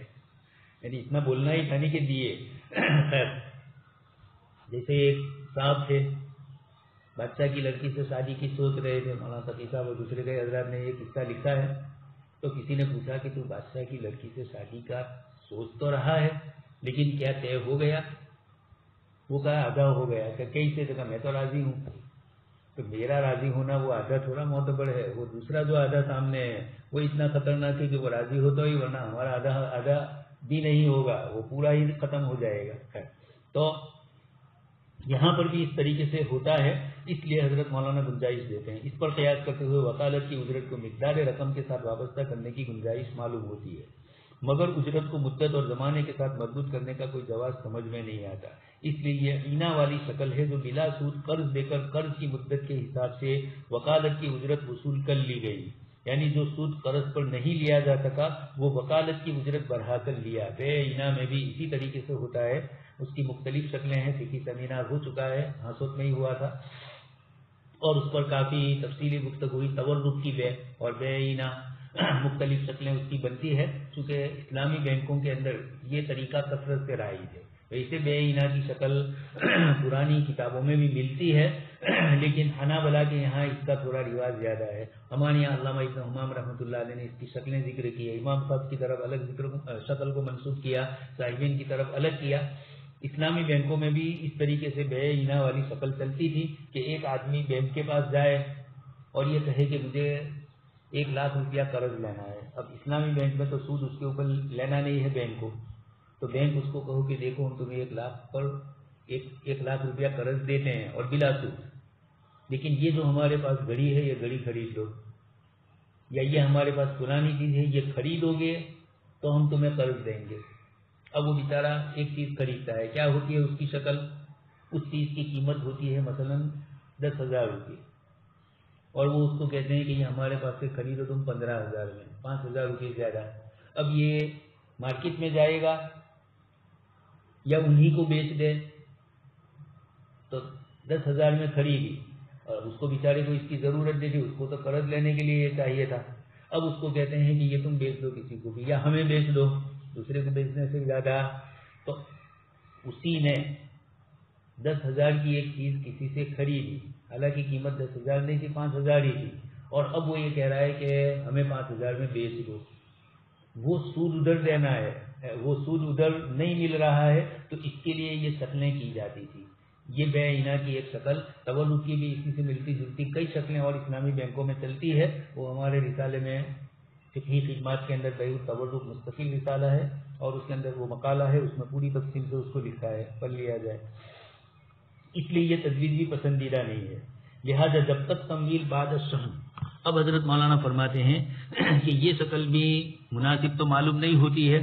یعنی اتنا بولنا ہی تھا نہیں کہ دیے۔ خیر، جیسے ایک صاحب تھے، بادشاہ کی لڑکی سے شادی کی سوچ رہے تھے، مولانا تقی صاحب اور دوسرے کئی حضرات نے یہ قصہ لکھا ہے، تو کسی نے پوچھا کہ تو بادشاہ کی لڑکی سے شادی کا سوچ تو رہا ہے لیکن کیا طے ہو گیا؟ وہ کہا آدھا ہو گیا۔ کہ کیسے؟ تو کہا میں تو راضی ہوں۔ تو میرا راضی ہونا وہ آدھا تھوڑا معتبر ہے، وہ دوسرا جو آدھا سامنے ہے وہ اتنا خطرناک ہے کہ وہ راضی ہو تو ہی، ورنہ ہمارا آدھا بھی نہیں ہوگا، وہ پورا ہی ختم ہو جائے گا۔ تو یہاں پر بھی اس طریقے سے ہوتا ہے، اس لیے حضرت مولانا گنجائش دیتے ہیں۔ اس پر قیاس کرتے ہوئے وکالت کی اجرت کو مقدار رقم کے ساتھ وابستہ کرنے کی گنجائش معلوم ہوتی ہے، مگر اجرت کو مدت اور زمانے کے ساتھ مربوط کرنے کا کوئی جواز سمجھ میں نہیں آتا۔ اس لیے یہ عینا والی شکل ہے جو بلا سود قرض دے کر قرض کی مدت کے حساب سے وکالت کی اجرت وصول کر لی گئی، یعنی جو سود قرض پر نہیں لیا جا سکا وہ وکالت کی اجرت بڑھا کر لیا۔ بے عینا میں بھی اسی طریقے سے ہوتا ہے، اس کی مختلف شکلیں ہیں، فقہی سیمینار ہو چکا ہے، ہاسوت میں ہی ہوا تھا اور اس پر کافی تفصیلی گفتگو ہوئی۔ تورق کی بے اور بے عینا مختلف شکلیں اس کی بنتی ہے، چونکہ اسلامی بینکوں کے اندر یہ طریقہ کثرت سے رائج ہے۔ ویسے بے عینا کی شکل پرانی کتابوں میں بھی ملتی ہے لیکن حنابلہ کے یہاں اس کا تھوڑا رواج زیادہ ہے۔ ہمارے یہاں علامہ ابن حمام رحمۃ اللہ علیہ نے اس کی شکلیں ذکر کی ہے، امام صاحب کی طرف الگ شکل کو منسوخ کیا، صاحبین کی طرف الگ کیا۔ اسلامی بینکوں میں بھی اس طریقے سے بے عینا والی شکل چلتی تھی کہ ایک آدمی بینک کے پاس جائے اور یہ کہے کہ مجھے 1 لاکھ روپیہ قرض لینا ہے۔ اب اسلامی بینک میں تو سود اس کے اوپر لینا نہیں ہے بینک کو، تو بینک اس کو کہو کہ دیکھو ہم تمہیں 1 لاکھ پر 1 لاکھ روپیہ قرض دیتے ہیں اور بلا سود، لیکن یہ جو ہمارے پاس گھڑی ہے یہ گھڑی خرید لو، یا یہ ہمارے پاس پرانی چیز ہے یہ خریدو گے تو ہم تمہیں قرض دیں گے۔ اب وہ بیچارہ ایک چیز خریدتا ہے، کیا ہوتی ہے اس کی شکل؟ اس چیز کی قیمت ہوتی ہے مثلا 10,000 روپے اور وہ اس کو کہتے ہیں کہ یہ ہمارے پاس سے خریدو تم 15,000 میں، 5,000 روپے زیادہ۔ اب یہ مارکیٹ میں جائے گا یا انہی کو بیچ دے، تو 10,000 میں خریدی اور اس کو بیچارے کو اس کی ضرورت دے دی، اس کو تو قرض لینے کے لیے یہ چاہیے تھا۔ اب اس کو کہتے ہیں کہ یہ تم بیچ دو کسی کو بھی، یا ہمیں بیچ دو، دوسرے کو بیچنے سے زیادہ۔ تو اسی نے 10,000 کی ایک چیز کسی سے خریدی، حالانکہ قیمت 10,000 نہیں تھی، 5,000 ہی تھی، اور اب وہ یہ کہہ رہا ہے کہ ہمیں 5,000 میں بیچ دو۔ وہ سود ادھر دینا ہے، وہ سود ادھر نہیں مل رہا ہے، تو اس کے لیے یہ شکلیں کی جاتی تھی یہ بے اینا کی ایک شکل، تورق کی بھی اسی سے ملتی جلتی کئی شکلیں اور اسلامی بینکوں میں چلتی ہے. وہ ہمارے رسالے میں فقہی خدمات کے اندر بیع التورق مستقل رسالہ ہے اور اس کے اندر وہ مقالہ ہے، اس میں پوری تفصیل سے اس کو لکھا ہے، پڑھ لیا جائے. اس لیے یہ تجویز بھی پسندیدہ نہیں ہے. لہذا جب تک تمویل بعد الشحن، اب حضرت مولانا فرماتے ہیں کہ یہ شکل بھی مناسب تو معلوم نہیں ہوتی ہے،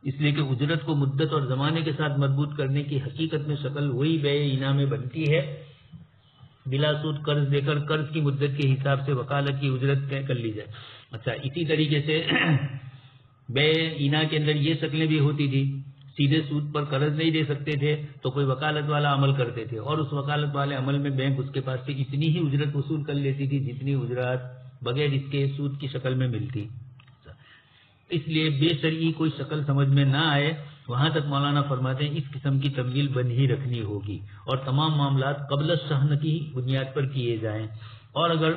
اس لیے کہ اجرت کو مدت اور زمانے کے ساتھ مربوط کرنے کی حقیقت میں شکل وہی بیع اینا میں بنتی ہے. بلا سود قرض دے کر قرض کی مدت کے حساب سے وکالت کی اجرت طے کر لی جائے. اچھا، اسی طریقے سے بیع اینا کے اندر یہ شکلیں بھی ہوتی تھی. سیدھے سود پر قرض نہیں دے سکتے تھے تو کوئی وکالت والا عمل کرتے تھے اور اس وکالت والے عمل میں بینک اس کے پاس سے اتنی ہی اجرت وصول کر لیتی تھی جتنی اجرت بغیر اس کے سود کی شکل میں ملتی. اس لیے بے شرعی کوئی شکل سمجھ میں نہ آئے وہاں تک مولانا فرماتے ہیں اس قسم کی تمویل بند ہی رکھنی ہوگی اور تمام معاملات قبل الشحن کی بنیاد پر کیے جائیں. اور اگر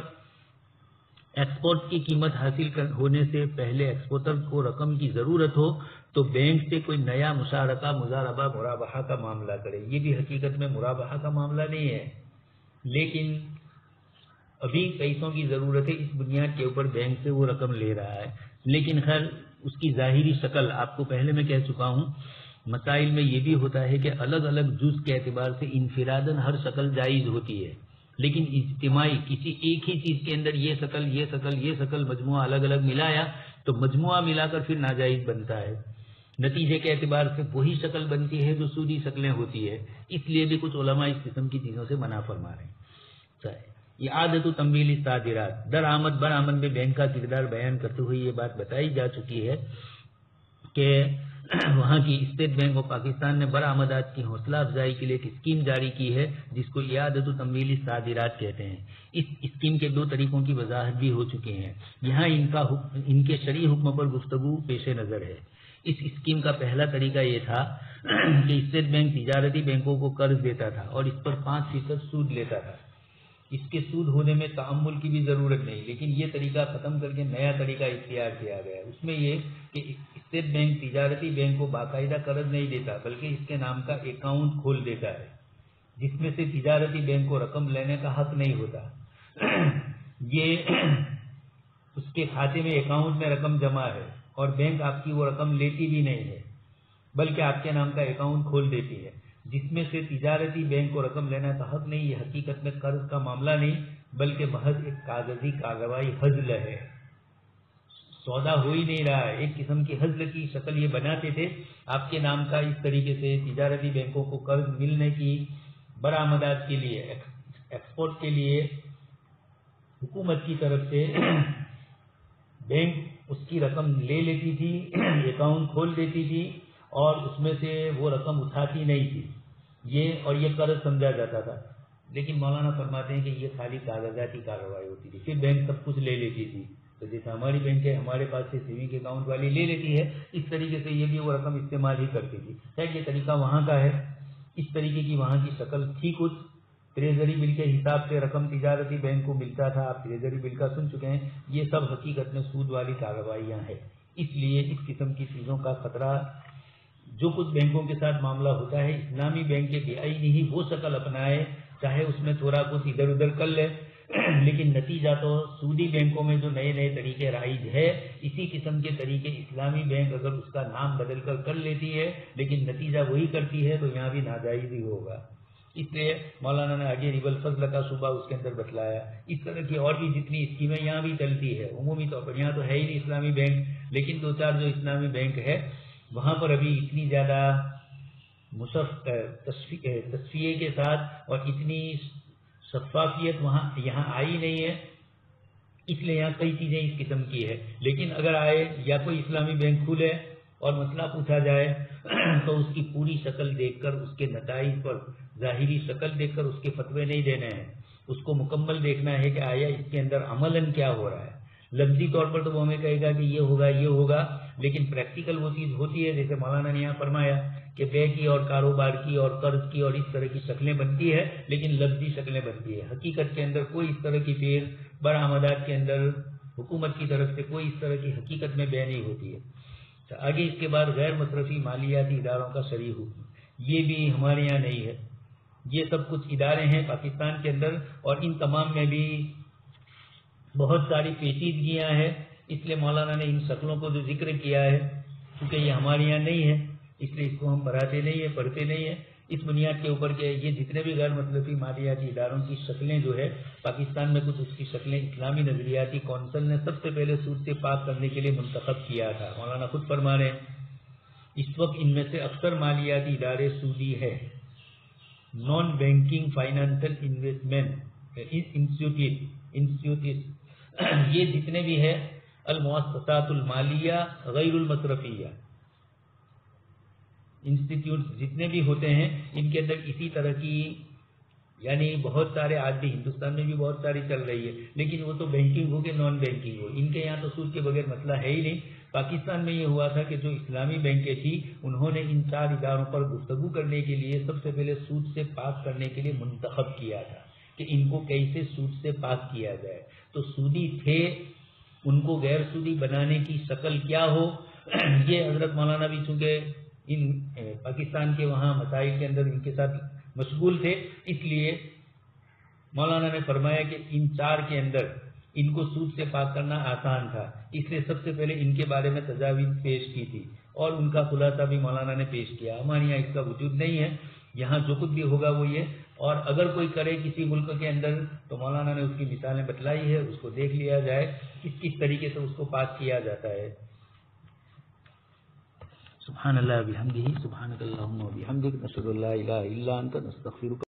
ایکسپورٹ کی قیمت حاصل ہونے سے پہلے ایکسپورٹر کو رقم کی ضرورت ہو تو بینک سے کوئی نیا مشارکہ مضاربہ مرابحہ کا معاملہ کرے. یہ بھی حقیقت میں مرابحہ کا معاملہ نہیں ہے، لیکن ابھی پیسوں کی ضرورت ہے، اس بنیاد کے اوپر بینک سے وہ رقم لے رہا ہے. لیکن خیر اس کی ظاہری شکل آپ کو پہلے میں کہہ چکا ہوں. مسائل میں یہ بھی ہوتا ہے کہ الگ الگ جز کے اعتبار سے انفراداً ہر شکل جائز ہوتی ہے، لیکن اجتماعی کسی ایک ہی چیز کے اندر یہ شکل مجموعہ الگ الگ ملایا تو مجموعہ ملا کر پھر ناجائز بنتا ہے. نتیجے کے اعتبار سے وہی شکل بنتی ہے جو سودی شکلیں ہوتی ہے. اس لیے بھی کچھ علماء اس قسم کی چیزوں سے منع فرما رہے ہیں. یہ عادت و تمویل صادرات، درآمد برآمد میں بینک کا کردار بیان کرتے ہوئے یہ بات بتائی جا چکی ہے کہ وہاں کی اسٹیٹ بینک آف پاکستان نے برآمدات کی حوصلہ افزائی کے لیے ایک اسکیم جاری کی ہے جس کو عادت و تمویل صادرات کہتے ہیں. اس اسکیم کے دو طریقوں کی وضاحت بھی ہو چکی ہے. یہاں ان کے شرعی حکم پر گفتگو پیش نظر ہے. اس اسکیم کا پہلا طریقہ یہ تھا کہ اسٹیٹ بینک تجارتی بینکوں کو قرض دیتا تھا اور اس پر 5% سود لیتا تھا. اس کے سود ہونے میں تعمل کی بھی ضرورت نہیں، لیکن یہ طریقہ ختم کر کے نیا طریقہ اختیار کیا گیا. اس میں یہ کہ اسٹیٹ بینک تجارتی بینک کو باقاعدہ قرض نہیں دیتا بلکہ اس کے نام کا اکاؤنٹ کھول دیتا ہے جس میں سے تجارتی بینک کو رقم لینے کا حق نہیں ہوتا. یہ اس کے کھاتے میں اکاؤنٹ میں رقم جمع ہے اور بینک آپ کی وہ رقم لیتی بھی نہیں ہے بلکہ آپ کے نام کا اکاؤنٹ کھول دیتی ہے جس میں سے تجارتی بینک کو رقم لینا کا حق نہیں. یہ حقیقت میں قرض کا معاملہ نہیں بلکہ محض ایک کاغذی کارروائی حضل ہے، سودا ہو ہی نہیں رہا ہے. ایک قسم کی حضل کی شکل یہ بناتے تھے. آپ کے نام کا اس طریقے سے تجارتی بینکوں کو قرض ملنے کی برآمدات کے لیے، ایکسپورٹ کے لیے حکومت کی طرف سے بینک اس کی رقم لے لیتی تھی، اکاؤنٹ کھول دیتی تھی اور اس میں سے وہ رقم اٹھاتی نہیں تھی. یہ قرض سمجھا جاتا تھا. لیکن مولانا فرماتے ہیں کہ یہ خالی کاغذاتی کارروائی ہوتی تھی، پھر بینک سب کچھ لے لیتی تھی. تو جیسے ہماری بینک ہے ہمارے پاس سے سیونگ اکاؤنٹ والی لے لیتی ہے، اس طریقے سے یہ بھی وہ رقم استعمال ہی کرتی تھی. خیر یہ طریقہ وہاں کا ہے. اس طریقے کی وہاں کی شکل تھی. کچھ ٹریزری بل کے حساب سے رقم تجارتی بینک کو ملتا تھا. آپ ٹریزری بل کا سن چکے ہیں. یہ سب حقیقت میں سود والی کارروائیاں ہیں. اس لیے اس قسم کی چیزوں کا خطرہ جو کچھ بینکوں کے ساتھ معاملہ ہوتا ہے، اسلامی بینک کے بے ہی وہ شکل اپنائے، چاہے اس میں تھوڑا کچھ ادھر ادھر کر لے، لیکن نتیجہ تو سودی بینکوں میں جو نئے نئے طریقے رائج ہے، اسی قسم کے طریقے اسلامی بینک اگر اس کا نام بدل کر لیتی ہے لیکن نتیجہ وہی کرتی ہے تو یہاں بھی ناجائز ہی ہوگا. اس لیے مولانا نے آگے ریب الفضل کا صوبہ اس کے اندر بتلایا. اس طرح کی اور بھی جتنی اسکیمیں یہاں بھی چلتی ہے عمومی طور پر، یہاں تو ہے ہی نہیں اسلامی بینک، لیکن دو چار جو اسلامی بینک ہے وہاں پر ابھی اتنی زیادہ تصفیے کے ساتھ اور اتنی شفافیت یہاں آئی نہیں ہے. اس لیے یہاں کئی چیزیں اس قسم کی ہے. لیکن اگر آئے یا کوئی اسلامی بینک کھولے اور مسئلہ پوچھا جائے تو اس کی پوری شکل دیکھ کر، اس کے نتائج پر ظاہری شکل دیکھ کر اس کے فتوے نہیں دینے ہیں. اس کو مکمل دیکھنا ہے کہ آیا اس کے اندر عملاً کیا ہو رہا ہے. لفظی طور پر تو وہ ہمیں کہے گا کہ یہ ہوگا لیکن پریکٹیکل وہ چیز ہوتی ہے. جیسے مولانا نے یہاں فرمایا کہ بے کی اور کاروبار کی اور قرض کی اور اس طرح کی شکلیں بنتی ہے لیکن لفظی شکلیں بنتی ہے. حقیقت کے اندر کوئی اس طرح کی پھر برآمدات کے اندر حکومت کی طرف سے کوئی اس طرح کی حقیقت میں بے نہیں ہوتی ہے. آگے اس کے بعد غیر مصرفی مالیاتی اداروں کا شرعی حکم. یہ بھی ہمارے یہاں نہیں ہے. یہ سب کچھ ادارے ہیں پاکستان کے اندر اور ان تمام میں بھی بہت ساری پیچیدگیاں ہیں. اس لیے مولانا نے ان شکلوں کو جو ذکر کیا ہے کیونکہ یہ ہمارے یہاں نہیں ہے اس لیے اس کو ہم پڑھاتے نہیں ہیں پڑھتے نہیں ہیں. اس بنیاد کے اوپر کہ یہ جتنے بھی غیر مطلبی مالیاتی اداروں کی شکلیں جو ہے پاکستان میں کچھ اس کی شکلیں اسلامی نظریاتی کونسل نے سب سے پہلے سود سے پاک کرنے کے لیے منتخب کیا تھا. مولانا خود فرما رہے ہیں اس وقت ان میں سے اکثر مالیاتی ادارے سودی ہے. Non banking financial investment institute یہ جتنے بھی ہے المؤسسات المالیہ غیر المصرفیہ انسٹیٹیوٹ جتنے بھی ہوتے ہیں ان کے اندر اسی طرح کی یعنی بہت سارے آج بھی ہندوستان میں بھی بہت ساری چل رہی ہے لیکن وہ تو بینکنگ ہو کہ نان بینکنگ ہو ان کے یہاں تو سود کے بغیر مسئلہ ہے ہی نہیں. پاکستان میں یہ ہوا تھا کہ جو اسلامی بینکیں تھی انہوں نے ان 4 اداروں پر گفتگو کرنے کے لیے سب سے پہلے سود سے پاک کرنے کے لیے منتخب کیا تھا کہ ان کو کیسے سود سے پاک کیا جائے. تو سودی تھے ان کو غیر سودی بنانے کی شکل کیا ہو یہ حضرت مولانا بھی چونکہ ان پاکستان کے وہاں مسائل کے اندر ان کے ساتھ مشغول تھے اس لیے مولانا نے فرمایا کہ ان 4 کے اندر ان کو سود سے پاک کرنا آسان تھا. اس لیے سب سے پہلے ان کے بارے میں تجاویز پیش کی تھی اور ان کا خلاصہ بھی مولانا نے پیش کیا. ہمارے یہاں اس کا وجود نہیں ہے. یہاں جو کچھ بھی ہوگا وہ یہ اور اگر کوئی کرے کسی ملک کے اندر تو مولانا نے اس کی مثالیں بتلائی ہے اس کو دیکھ لیا جائے کس طریقے سے اس کو پاک کیا جاتا ہے. سبحان اللہ وبحمدہ سبحانک اللہم وبحمدک نشہد ان لا الہ الا انت نستغفرک